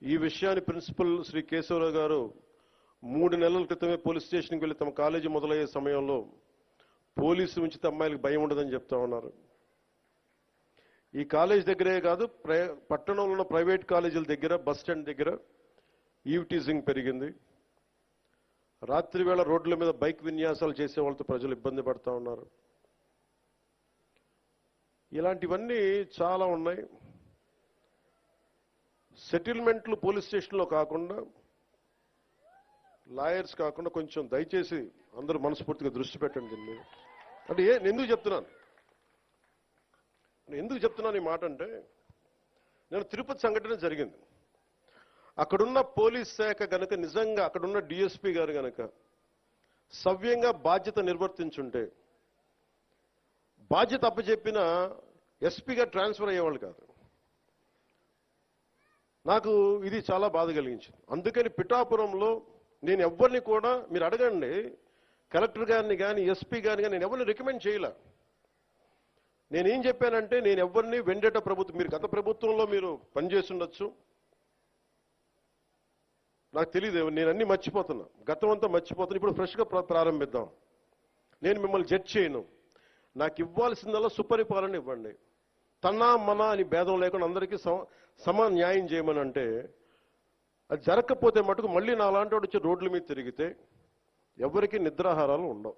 ఈ విషయాన్ని ప్రిన్సిపల్ శ్రీ కేశవరావు గారు 3 నెలల క్రితమే పోలీస్ స్టేషన్కి వెళ్ళి తమ కాలేజీ మొదలయ్యే సమయంలో పోలీసు ఉంచితే అమ్మాయిలకు భయం ఉండదని చెప్తా ఉన్నారు. ఈ కాలేజ్ దగ్గరే కాదు, పట్టణంలో ఉన్న ప్రైవేట్ కాలేజీల దగ్గర, బస్ స్టాండ్ దగ్గర ఈవ్టీజింగ్ పెరిగింది. రాత్రి వేళ రోడ్ల మీద బైక్ విన్యాసాలు చేసే వాళ్ళతో ప్రజలు ఇబ్బంది పడతా ఉన్నారు. ఇలాంటివన్నీ చాలా ఉన్నాయి. సెటిల్మెంట్లు పోలీస్ స్టేషన్లో కాకుండా, లాయర్స్ కాకుండా కొంచెం దయచేసి అందరూ మనస్ఫూర్తిగా దృష్టి పెట్టండి దీని మీద. అంటే ఎందుకు చెప్తున్నాను ఈ మాట అంటే, నేను తిరుపతి సంఘటన జరిగింది. అక్కడున్న పోలీస్ శాఖ గనక నిజంగా అక్కడున్న డిఎస్పీ గారు గనక సవ్యంగా బాధ్యత నిర్వర్తించుంటే బాధ్యత అప్పచెప్పిన ఎస్పీగా ట్రాన్స్ఫర్ అయ్యేవాళ్ళు కాదు. నాకు ఇది చాలా బాధ కలిగించింది. అందుకని పిఠాపురంలో నేను ఎవరిని కూడా మీరు అడగండి, కలెక్టర్ గారిని కానీ ఎస్పీ గారిని కానీ నేను ఎవరిని రికమెండ్ చేయలే. నేనేం చెప్పానంటే నేను ఎవరిని వెండేట ప్రభుత్వం, మీరు గత ప్రభుత్వంలో మీరు పనిచేసి ఉండొచ్చు, నాకు తెలియదు, నేను అన్ని మర్చిపోతున్నా, గతం అంతా మర్చిపోతున్నా. ఇప్పుడు ఫ్రెష్గా ప్రారంభిద్దాం. నేను మిమ్మల్ని జడ్జ్ చేయను. నాకు ఇవ్వాల్సిందల్లా సుపరిపాలన ఇవ్వండి. తన్నా మనా అని భేదం లేకుండా అందరికీ సమాన న్యాయం చేయమని అంటే అది జరగకపోతే మటుకు మళ్ళీ నా అలాంటి వాడు వచ్చి రోడ్ల మీద తిరిగితే ఎవరికి నిద్రాహారాలు ఉండవు.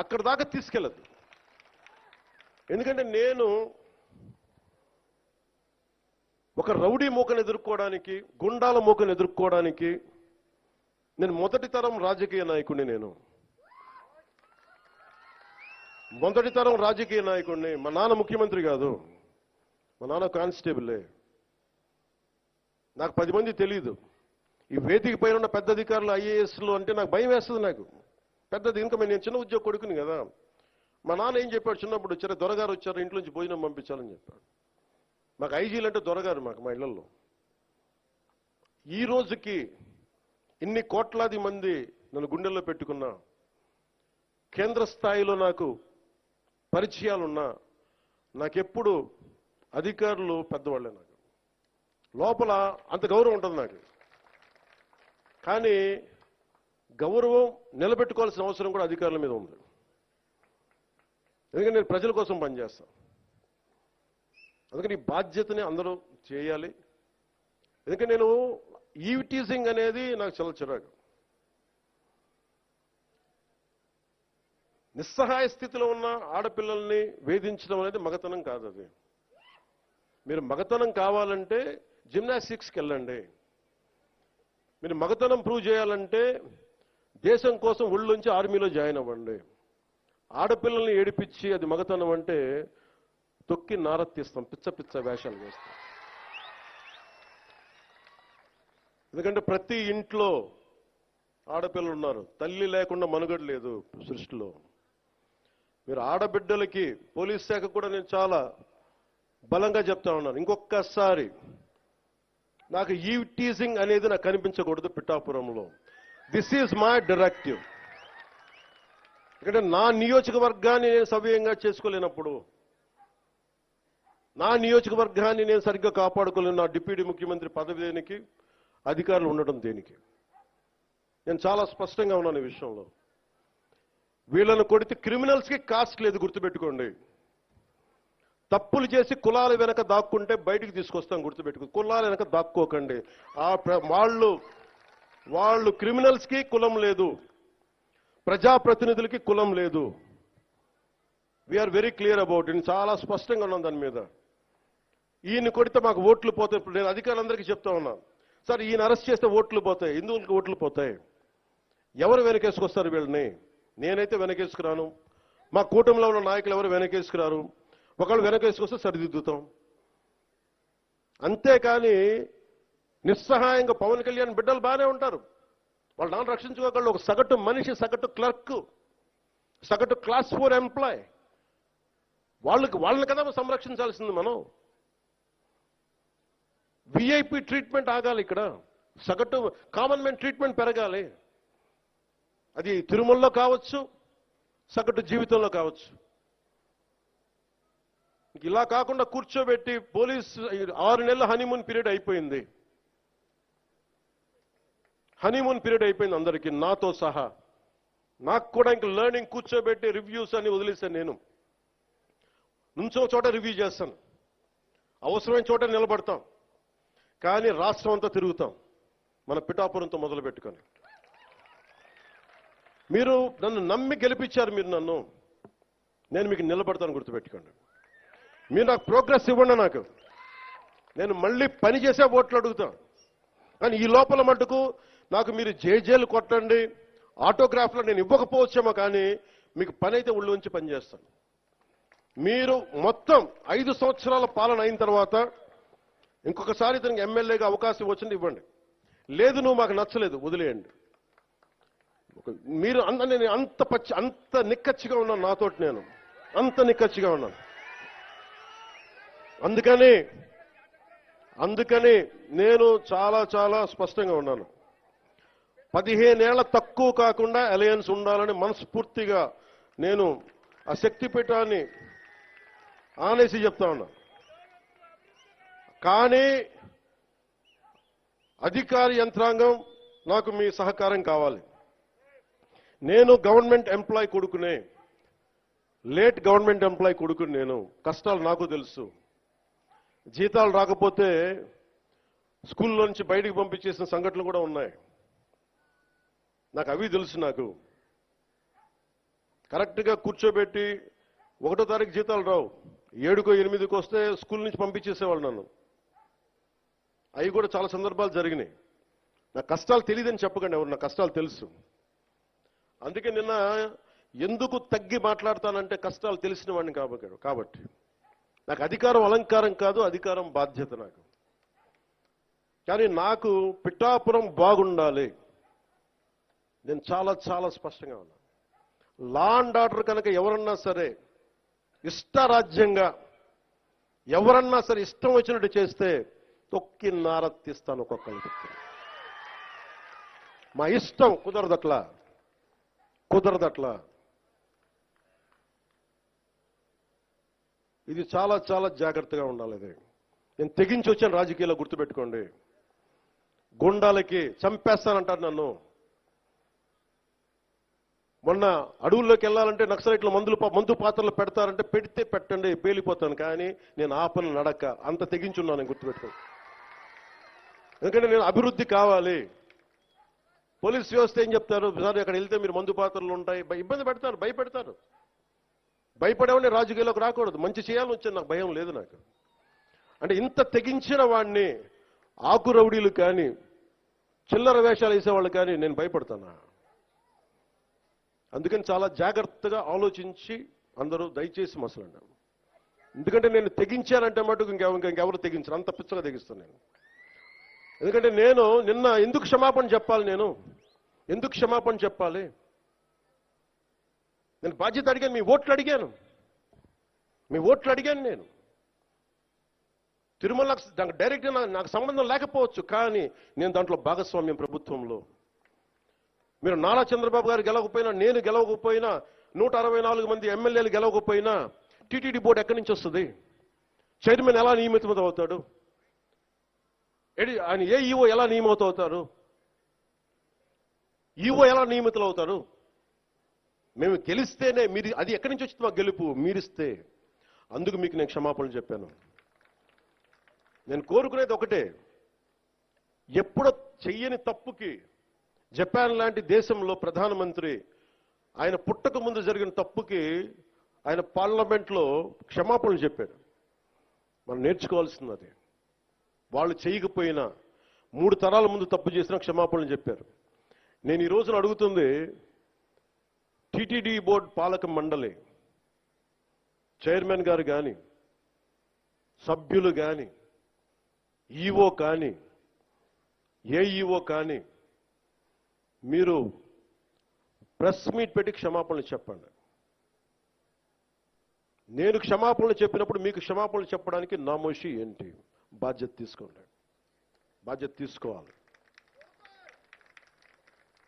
అక్కడ దాకా తీసుకెళ్ళదు. ఎందుకంటే నేను ఒక రౌడీ మూకను ఎదుర్కోవడానికి, గుండాల మూకను ఎదుర్కోవడానికి నేను మొదటి తరం రాజకీయ నాయకుడిని. నేను మొదటి తరం రాజకీయ నాయకుడిని. మా నాన్న ముఖ్యమంత్రి కాదు, మా నాన్న కానిస్టేబులే. నాకు 10 మంది తెలియదు. ఈ వేదిక పైన ఉన్న పెద్ద అధికారులు ఐఏఎస్లు అంటే నాకు భయం వేస్తుంది. నాకు పెద్దది ఇంకా నేను చిన్న ఉద్యోగ కొడుకుని కదా. మా నాన్న ఏం చెప్పాడు, చిన్నప్పుడు వచ్చారు దొరగారు వచ్చారు ఇంట్లో నుంచి భోజనం పంపించాలని చెప్పాడు. మాకు ఐజీలు అంటే దొరగారు మాకు మా ఇళ్లలో. ఈ రోజుకి ఇన్ని కోట్లాది మంది నన్ను గుండెల్లో పెట్టుకున్నా, కేంద్ర స్థాయిలో నాకు పరిచయాలున్నా, నాకెప్పుడు అధికారులు పెద్దవాళ్ళే. నాకు లోపల అంత గౌరవం ఉంటుంది నాకు. కానీ గౌరవం నిలబెట్టుకోవాల్సిన అవసరం కూడా అధికారుల మీద ఉంది. ఎందుకంటే నేను ప్రజల కోసం పనిచేస్తాను. అందుకని ఈ బాధ్యతని అందరూ చేయాలి. ఎందుకంటే నేను ఈవ్ టీజింగ్ అనేది నాకు చాలా చిరాకు. నిస్సహాయ స్థితిలో ఉన్న ఆడపిల్లల్ని వేధించడం అనేది మగతనం కాదు. అది మీరు మగతనం కావాలంటే జిమ్నాస్టిక్స్కి వెళ్ళండి. మీరు మగతనం ప్రూవ్ చేయాలంటే దేశం కోసం ఒళ్ళుంచి ఆర్మీలో జాయిన్ అవ్వండి. ఆడపిల్లల్ని ఏడిపించి అది మగతనం అంటే తొక్కి నారత్తిస్తాం, పిచ్చ పిచ్చ వేషాలు వేస్తాం. ఎందుకంటే ప్రతి ఇంట్లో ఆడపిల్లలు ఉన్నారు. తల్లి లేకుండా మనుగడ లేదు సృష్టిలో. మీరు ఆడబిడ్డలకి పోలీస్ శాఖ కూడా నేను చాలా బలంగా చెప్తా ఉన్నాను. ఇంకొకసారి నాకు ఈవ్ టీజింగ్ అనేది నాకు కనిపించకూడదు పిఠాపురంలో. This is my directive. ఎందుకంటే నా నియోజకవర్గాన్ని నేను సవ్యంగా చేసుకోలేనప్పుడు, నా నియోజకవర్గాన్ని నేను సరిగ్గా కాపాడుకోలేను, నా డిప్యూటీ ముఖ్యమంత్రి పదవి దేనికి, అధికారులు ఉండడం దేనికి? నేను చాలా స్పష్టంగా ఉన్నాను ఈ విషయంలో. వీళ్ళను కొడితే క్రిమినల్స్కి కాస్ట్ లేదు, గుర్తుపెట్టుకోండి. తప్పులు చేసి కులాల వెనక దాక్కుంటే బయటికి తీసుకొస్తాం, గుర్తుపెట్టుకో. కులాల వెనక దాక్కోకండి. వాళ్ళు క్రిమినల్స్కి కులం లేదు, ప్రజాప్రతినిధులకి కులం లేదు. We're very clear about it. చాలా స్పష్టంగా ఉన్నాం దాని మీద. ఈయన కొడితే మాకు ఓట్లు పోతాయి. ఇప్పుడు నేను అధికారులందరికీ చెప్తా ఉన్నాను, సార్ ఈయన అరెస్ట్ చేస్తే ఓట్లు పోతాయి. హిందువులకి ఓట్లు పోతాయి. ఎవరు వెనకేసుకొస్తారు వీళ్ళని? నేనైతే వెనకేసుకురాను. మా కూటమిలో ఉన్న నాయకులు ఎవరు వెనకేసుకురారు. ఒకళ్ళు వెనకేసుకొస్తే సరిదిద్దుతాం. అంతేకాని నిస్సహాయంగా పవన్ కళ్యాణ్ బిడ్డలు బాగానే ఉంటారు, వాళ్ళు నాన్న రక్షించుకోగలరు. ఒక సగటు మనిషి, సగటు క్లర్క్, సగటు క్లాస్ 4 ఎంప్లాయ్, వాళ్ళని కదా సంరక్షించాల్సింది మనం. విఐపి ట్రీట్మెంట్ ఆగాలి ఇక్కడ. సగటు కామన్ మ్యాన్ ట్రీట్మెంట్ పెరగాలి. అది తిరుమలలో కావచ్చు, సగటు జీవితంలో కావచ్చు. ఇలా కాకుండా కూర్చోబెట్టి పోలీస్ 6 నెలల హనీమూన్ పీరియడ్ అయిపోయింది. హనీమూన్ పీరియడ్ అయిపోయింది అందరికీ, నాతో సహా. నాకు కూడా ఇంక లెర్నింగ్ కూర్చోబెట్టి రివ్యూస్ అని వదిలేశాను. నేను నుంచో చోట రివ్యూ చేస్తాను, అవసరమైన చోట నిలబడతాం. కానీ రాష్ట్రం అంతా తిరుగుతాం, మన పిఠాపురంతో మొదలు పెట్టుకొని. మీరు నన్ను నమ్మి గెలిపించారు. మీరు నన్ను, నేను మీకు నిలబడతాను, గుర్తుపెట్టుకోండి. మీరు నాకు ప్రోగ్రెస్ ఇవ్వండి. నేను మళ్ళీ పని చేసే ఓట్లు అడుగుతాను. కానీ ఈ లోపల మటుకు నాకు మీరు జేజేలు కొట్టండి, ఆటోగ్రాఫ్లో నేను ఇవ్వకపోవచ్చేమో, కానీ మీకు పని అయితే ఒళ్ళు ఉంచి పనిచేస్తాను. మీరు మొత్తం 5 సంవత్సరాల పాలన అయిన తర్వాత ఇంకొకసారి ఇతనికి ఎమ్మెల్యేగా అవకాశం వచ్చింది ఇవ్వండి, లేదు నువ్వు మాకు నచ్చలేదు వదిలేయండి. మీరు నేను అంత నిక్కచ్చిగా ఉన్నాను, నాతోటి నేను అంత నిక్కచ్చిగా ఉన్నాను. అందుకని నేను చాలా చాలా స్పష్టంగా ఉన్నాను. 15 ఏళ్ల తక్కువ కాకుండా అలయన్స్ ఉండాలని మనస్ఫూర్తిగా నేను ఆ శక్తిపీఠాన్ని ఆనేసి చెప్తా ఉన్నా. కానీ అధికార యంత్రాంగం నాకు మీ సహకారం కావాలి. నేను గవర్నమెంట్ ఎంప్లాయ్ కొడుకునే, లేట్ గవర్నమెంట్ ఎంప్లాయ్ కొడుకుని. నేను కష్టాలు నాకు తెలుసు. జీతాలు రాకపోతే స్కూల్లో నుంచి బయటికి పంపించేసిన సంఘటనలు కూడా ఉన్నాయి. నాకు అవి తెలుసు. నాకు కరెక్ట్గా కూర్చోబెట్టి 1వ తారీఖు జీతాలు రావు, 7కో 8కో వస్తే స్కూల్ నుంచి పంపించేసేవాళ్ళు నన్ను. అవి కూడా చాలా సందర్భాలు జరిగినాయి. నా కష్టాలు తెలియదని చెప్పకండి ఎవరు, నా కష్టాలు తెలుసు. అందుకే నిన్న ఎందుకు తగ్గి మాట్లాడతానంటే కష్టాలు తెలిసిన వాడిని కాబట్టి. నాకు అధికారం అలంకారం కాదు, అధికారం బాధ్యత నాకు. కానీ నాకు పిఠాపురం బాగుండాలి. నేను చాలా చాలా స్పష్టంగా ఉన్నాను. లా అండ్ ఆర్డర్ కనుక ఎవరన్నా సరే ఇష్టరాజ్యంగా ఎవరన్నా సరే ఇష్టం వచ్చినట్టు చేస్తే తొక్కి నారత్తిస్తాను ఒక్కొక్కరికి. మా ఇష్టం కుదరదట్లా. ఇది చాలా చాలా జాగ్రత్తగా ఉండాలి. ఇది నేను తెగించి వచ్చాను రాజకీయాల్లో, గుర్తుపెట్టుకోండి. గుండాలకి చంపేస్తానంటారు నన్ను. మొన్న అడవుల్లోకి వెళ్ళాలంటే నక్సలైట్లు మందు పాత్రలు పెడతారంటే పెడితే పెట్టండి, పేలిపోతాను. కానీ నేను ఆపను నడక, అంత తెగించున్నాను. నేను గుర్తుపెట్టుకోండి. ఎందుకంటే నేను అభివృద్ధి కావాలి. పోలీస్ వ్యవస్థ ఏం చెప్తారు, సార్ అక్కడ వెళ్తే మీరు మందు పాత్రలు ఉంటాయి, ఇబ్బంది పెడతారు, భయపెడతారు. భయపడేవాడిని రాజకీయాల్లోకి రాకూడదు. మంచి చేయాలని వచ్చాను, నాకు భయం లేదు. నాకు అంటే ఇంత తెగించిన వాడిని ఆకు రౌడీలు కానీ చిల్లర వేషాలు వేసేవాళ్ళు కానీ నేను భయపడతానా? అందుకని చాలా జాగ్రత్తగా ఆలోచించి అందరూ దయచేసి మసలండి. ఎందుకంటే నేను తెగించానంటే మటుకు ఇంకెవరు తెగించరు, అంత పిచ్చగా తెగిస్తాను నేను. ఎందుకంటే నేను నిన్న ఎందుకు క్షమాపణ చెప్పాలి? ఎందుకు క్షమాపణ చెప్పాలి? నేను బాధ్యత అడిగాను, మీ ఓట్లు అడిగాను. నేను తిరుమల డైరెక్ట్గా నాకు సంబంధం లేకపోవచ్చు, కానీ నేను దాంట్లో భాగస్వామ్యం. ప్రభుత్వంలో మీరు నారా చంద్రబాబు గారు గెలవకపోయినా, నేను గెలవకపోయినా, 164 మంది ఎమ్మెల్యేలు గెలవకపోయినా టీటీడీ బోర్డు ఎక్కడి నుంచి వస్తుంది? చైర్మన్ ఎలా నియమితం అవుతాడు? ఆయన ఏ ఈఓ ఎలా నియమితం అవుతారు? ఈఓ ఎలా నియమితులు అవుతారు? మేము గెలిస్తేనే మీరు, అది ఎక్కడి నుంచి వచ్చింది? మా గెలుపు మీరిస్తే. అందుకు మీకు నేను క్షమాపణలు చెప్పాను. నేను కోరుకునేది ఒకటే, ఎప్పుడో చెయ్యని తప్పుకి జపాన్ లాంటి దేశంలో ప్రధానమంత్రి ఆయన పుట్టక ముందు జరిగిన తప్పుకి ఆయన పార్లమెంట్లో క్షమాపణలు చెప్పాడు. మనం నేర్చుకోవాల్సింది అది. వాళ్ళు చేయకపోయినా 3 తరాల ముందు తప్పు చేసినా క్షమాపణలు చెప్పారు. నేను ఈ రోజున అడుగుతుంది, టీటీడీ బోర్డు పాలక మండలి చైర్మన్ గారు కానీ, సభ్యులు కానీ, ఈఓ కానీ, ఏఈఓ కానీ, మీరు ప్రెస్ మీట్ పెట్టి క్షమాపణలు చెప్పండి. నేను క్షమాపణలు చెప్పినప్పుడు మీకు క్షమాపణలు చెప్పడానికి నామోషి ఏంటి? బాధ్యత తీసుకోండి, బాధ్యత తీసుకోవాలి.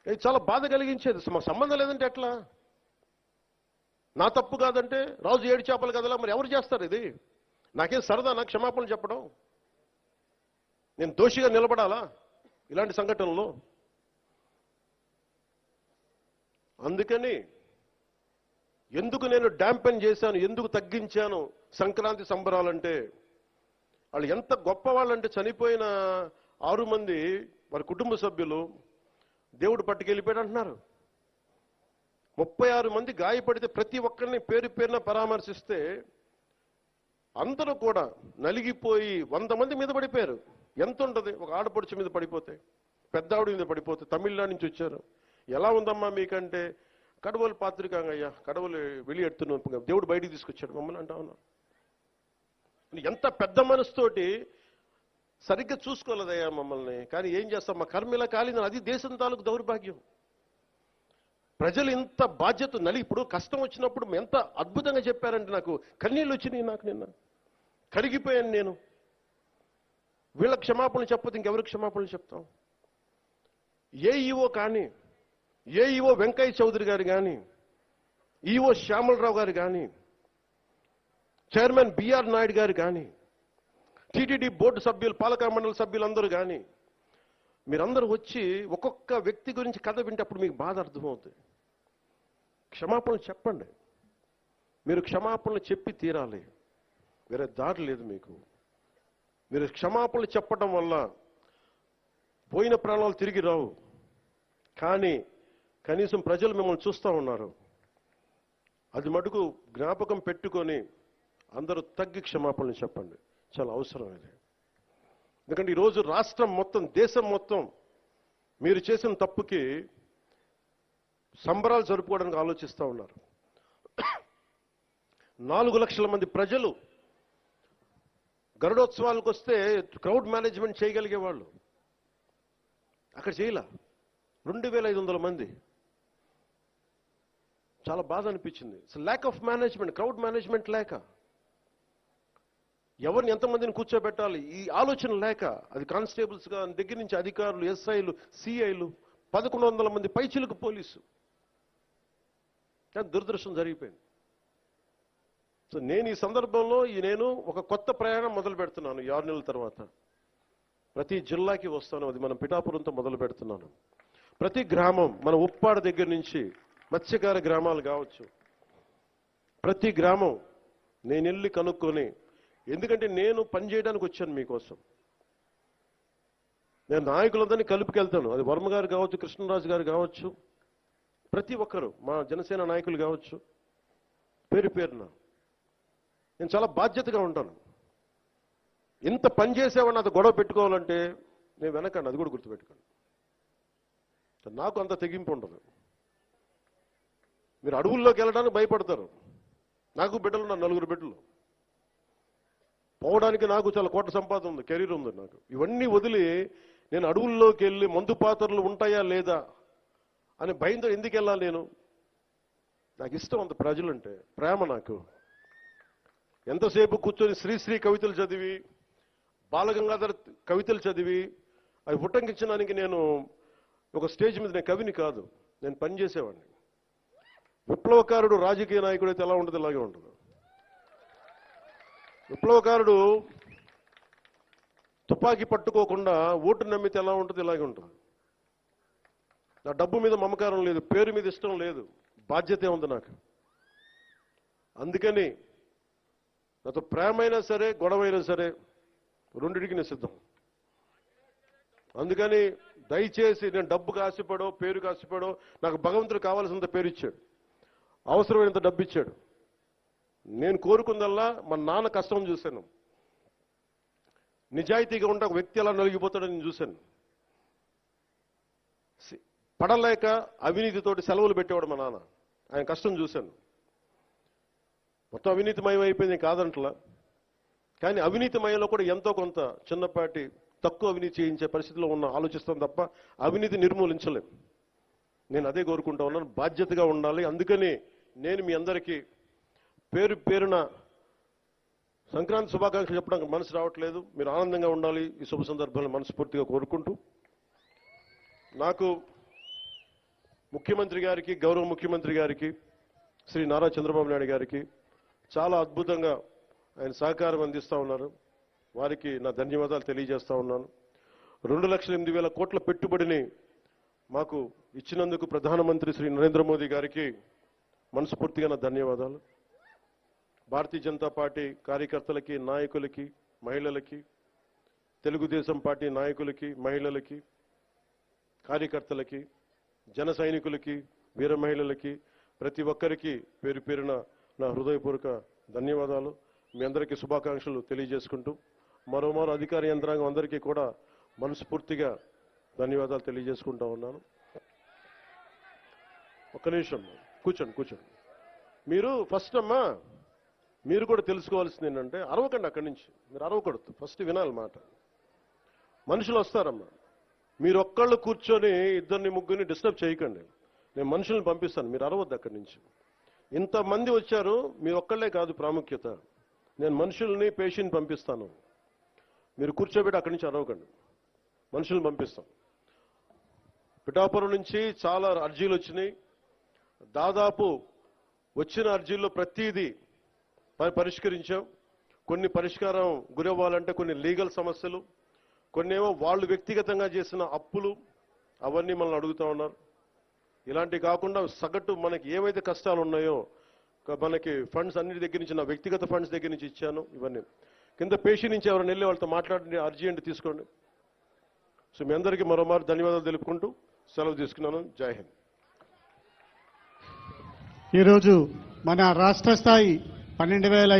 ఇది చాలా బాధ కలిగించేది. మా సంబంధం లేదంటే ఎట్లా? నా తప్పు కాదంటే రాజు 7 చేపలు కదలా, మరి ఎవరు చేస్తారు ఇది? నాకేం సరదా నాకు క్షమాపణలు చెప్పడం? నేను దోషిగా నిలబడాలా ఇలాంటి సంఘటనలో? అందుకని ఎందుకు నేను డాంపెన్ చేశాను, ఎందుకు తగ్గించాను సంక్రాంతి సంబరాలంటే, వాళ్ళు ఎంత గొప్ప వాళ్ళంటే చనిపోయిన 6 మంది వారి కుటుంబ సభ్యులు దేవుడు పట్టుకెళ్ళిపోయాడు అంటున్నారు. 36 మంది గాయపడితే ప్రతి ఒక్కరిని పేరు పేరున పరామర్శిస్తే అందరూ కూడా నలిగిపోయి 100 మంది మీద పడిపోయారు. ఎంత ఉంటుంది ఒక ఆడపడుచు మీద పడిపోతే, పెద్ద ఆవిడ మీద పడిపోతే? తమిళనాడు నుంచి వచ్చారు. ఎలా ఉందమ్మా మీకంటే, కడవలు పాత్రికాంగయ్యా, కడవలు వెళ్ళి దేవుడు బయటికి తీసుకొచ్చాడు మమ్మల్ని అంటా ఉన్నా. ఎంత పెద్ద మనసుతోటి సరిగ్గా చూసుకోలేదయ్యా మమ్మల్ని. కానీ ఏం చేస్తాం, మా కర్మ ఇలా కాలింది. అది దేశం తాలూకు దౌర్భాగ్యం. ప్రజలు ఇంత బాధ్యత నలి ఇప్పుడు కష్టం వచ్చినప్పుడు ఎంత అద్భుతంగా చెప్పారంటే నాకు కన్నీళ్ళు వచ్చినాయి. నాకు నిన్న కరిగిపోయాను నేను. వీళ్ళ క్షమాపణలు చెప్పదు ఇంకెవరికి క్షమాపణలు చెప్తాం? ఏఈఓ కానీ, ఏఈఓ వెంకయ్య చౌదరి గారు కానీ, ఈఓ శ్యామలరావు గారు కానీ, చైర్మన్ బిఆర్ నాయుడు గారు కానీ, టీటీడీ బోర్డు సభ్యులు, పాలక మండలి సభ్యులందరూ కానీ, మీరందరూ వచ్చి ఒక్కొక్క వ్యక్తి గురించి కథ వింటప్పుడు మీకు బాధ అర్థమవుతుంది. క్షమాపణలు చెప్పండి. మీరు క్షమాపణలు చెప్పి తీరాలి. వేరే దారి లేదు మీకు. మీరు క్షమాపణలు చెప్పడం వల్ల పోయిన ప్రాణాలు తిరిగి రావు. కానీ కనీసం ప్రజలు మిమ్మల్ని చూస్తూ ఉన్నారు. అది మటుకు జ్ఞాపకం పెట్టుకొని అందరూ తగ్గి క్షమాపణలు చెప్పండి. చాలా అవసరం ఇది. ఎందుకంటే ఈరోజు రాష్ట్రం మొత్తం, దేశం మొత్తం మీరు చేసిన తప్పుకి సంబరాలు జరుపుకోవడానికి ఆలోచిస్తూ ఉన్నారు. 4 లక్షల మంది ప్రజలు గరుడోత్సవాలకు వస్తే క్రౌడ్ మేనేజ్మెంట్ చేయగలిగే వాళ్ళు అక్కడ చేయలే. 2500 మంది. చాలా బాధ అనిపించింది. Lack of management, crowd management లేక, ఎవరిని ఎంతమందిని కూర్చోబెట్టాలి ఈ ఆలోచన లేక, అది కానిస్టేబుల్స్ గా దగ్గర నుంచి అధికారులు, ఎస్ఐలు, సిఐలు, 1100 మంది పైచిలకు పోలీసు. కానీ దురదృష్టం జరిగిపోయింది. సో నేను ఈ సందర్భంలో నేను ఒక కొత్త ప్రయాణం మొదలు పెడుతున్నాను. 6 నెలల తర్వాత ప్రతి జిల్లాకి వస్తాను. అది మనం పిఠాపురంతో మొదలు పెడుతున్నాను. ప్రతి గ్రామం, మన ఉప్పాడ దగ్గర నుంచి మత్స్యకార గ్రామాలు కావచ్చు, ప్రతి గ్రామం నేను వెళ్ళి కనుక్కొని, ఎందుకంటే నేను పనిచేయడానికి వచ్చాను మీకోసం. నేను నాయకులందరినీ కలుపుకెళ్తాను. అది వర్మ గారు కావచ్చు, కృష్ణరాజు గారు కావచ్చు, ప్రతి ఒక్కరు, మా జనసేన నాయకులు కావచ్చు, పేరు పేరున నేను చాలా బాధ్యతగా ఉంటాను. ఇంత పని చేసేవాడిని అంత గొడవ పెట్టుకోవాలంటే నేను వెనకండి, అది కూడా గుర్తుపెట్టుకోండి. నాకు అంత తెగింపు ఉండదు. మీరు అడవుల్లోకి వెళ్ళడానికి భయపడతారు. నాకు బిడ్డలు ఉన్నారు, 4 బిడ్డలు. పోవడానికి నాకు చాలా కోట్ల సంపాదన ఉంది, కెరీర్ ఉంది నాకు. ఇవన్నీ వదిలి నేను అడవుల్లోకి వెళ్ళి మందు పాత్రలు ఉంటాయా లేదా అని భయంతో ఎందుకు వెళ్ళాలి నేను? నాకు ఇష్టం అంత ప్రజలంటే, ప్రేమ నాకు. ఎంతసేపు కూర్చొని శ్రీశ్రీ కవితలు చదివి, బాలగంగాధర్ కవితలు చదివి అవి ఉటంకించడానికి నేను ఒక స్టేజ్ మీద, నేను కవిని కాదు, నేను పనిచేసేవాడిని. విప్లవకారుడు రాజకీయ నాయకుడు అయితే ఎలా ఉంటుంది, ఇలాగే ఉంటుంది. విప్లవకారుడు తుపాకీ పట్టుకోకుండా ఓటు నమ్మితే ఎలా ఉంటుంది, ఇలాగే ఉంటుంది. నా డబ్బు మీద మమకారం లేదు, పేరు మీద ఇష్టం లేదు, బాధ్యతే ఉంది నాకు. అందుకని నాతో ప్రేమైనా సరే, గొడవైనా సరే, రెండిటికి నేను సిద్ధం. అందుకని దయచేసి నేను డబ్బుకు ఆశపడో, పేరుకు ఆశపడో, నాకు భగవంతుడు కావాల్సినంత పేరు ఇచ్చాడు, అవసరమైనంత డబ్బు ఇచ్చాడు. నేను కోరుకుందల్లా మా నాన్న కష్టం చూశాను. నిజాయితీగా ఉంటే ఒక వ్యక్తి ఎలా నలిగిపోతాడో నేను చూశాను. పడలేక అవినీతితోటి సెలవులు పెట్టేవాడు మా నాన్న. ఆయన కష్టం చూశాను. మొత్తం అవినీతిమయం అయిపోయింది కాదంటలా, కానీ అవినీతిమయంలో కూడా ఎంతో కొంత చిన్నపాటి తక్కువ అవినీతి చేయించే పరిస్థితిలో ఉన్న ఆలోచిస్తాం తప్ప అవినీతి నిర్మూలించలేం. నేను అదే కోరుకుంటా ఉన్నాను, బాధ్యతగా ఉండాలి. అందుకని నేను మీ అందరికీ పేరు పేరున సంక్రాంతి శుభాకాంక్షలు చెప్పడానికి మనసు రావట్లేదు. మీరు ఆనందంగా ఉండాలి ఈ శుభ సందర్భంలో మనస్ఫూర్తిగా కోరుకుంటూ, నాకు ముఖ్యమంత్రి గారికి, గౌరవ ముఖ్యమంత్రి గారికి, శ్రీ నారా చంద్రబాబు నాయుడు గారికి చాలా అద్భుతంగా ఆయన సహకారం అందిస్తూ ఉన్నారు. వారికి నా ధన్యవాదాలు తెలియజేస్తా ఉన్నాను. 2,08,000 కోట్ల పెట్టుబడిని మాకు ఇచ్చినందుకు ప్రధానమంత్రి శ్రీ నరేంద్ర మోదీ గారికి మనస్ఫూర్తిగా నా ధన్యవాదాలు. భారతీయ జనతా పార్టీ కార్యకర్తలకి, నాయకులకి, మహిళలకి, తెలుగుదేశం పార్టీ నాయకులకి, మహిళలకి, కార్యకర్తలకి, జన సైనికులకి, వీర మహిళలకి, ప్రతి ఒక్కరికి పేరు పేరున నా హృదయపూర్వక ధన్యవాదాలు. మీ అందరికీ శుభాకాంక్షలు తెలియజేసుకుంటూ, మరోమారు అధికార యంత్రాంగం అందరికీ కూడా మనస్ఫూర్తిగా ధన్యవాదాలు తెలియజేసుకుంటా ఉన్నాను. ఒక్క నిమిషం కూర్చోండి. మీరు ఫస్ట్ అమ్మా, మీరు కూడా తెలుసుకోవాల్సింది ఏంటంటే, అరవకండి. అక్కడి నుంచి మీరు అరవకూడదు, ఫస్ట్ వినాలి మాట. మనుషులు వస్తారమ్మా. మీరు ఒక్కళ్ళు కూర్చొని ఇద్దరిని ముగ్గురిని డిస్టర్బ్ చేయకండి. నేను మనుషుల్ని పంపిస్తాను, మీరు అరవద్దు అక్కడి నుంచి. ఇంతమంది వచ్చారు, మీరు ఒక్కళ్ళే కాదు ప్రాముఖ్యత. నేను మనుషుల్ని పేషెంట్ పంపిస్తాను, మీరు కూర్చోబెట్టి అక్కడి నుంచి అరవకండి. మనుషుల్ని పంపిస్తాం. పిఠాపురం నుంచి చాలా అర్జీలు వచ్చినాయి. దాదాపు వచ్చిన అర్జీల్లో ప్రతిదీ పరిష్కరించాం. కొన్ని పరిష్కారం గురవ్వాలంటే కొన్ని లీగల్ సమస్యలు, కొన్ని ఏమో వాళ్ళు వ్యక్తిగతంగా చేసిన అప్పులు, అవన్నీ మనల్ని అడుగుతూ ఉన్నారు. ఇలాంటివి కాకుండా సగటు మనకి ఏవైతే కష్టాలు ఉన్నాయో, మనకి ఫండ్స్ అన్నిటి దగ్గర నుంచి, నా వ్యక్తిగత ఫండ్స్ దగ్గర నుంచి ఇచ్చాను. ఇవన్నీ కింద పేషెంట్ నుంచి ఎవరైనా వెళ్ళి వాళ్ళతో మాట్లాడి అర్జీ ఏంటి తీసుకోండి. సో మీ అందరికీ మరోమారు ధన్యవాదాలు తెలుపుకుంటూ సెలవు తీసుకున్నాను. జై హింద్. ఈరోజు మన రాష్ట్ర స్థాయి 12,500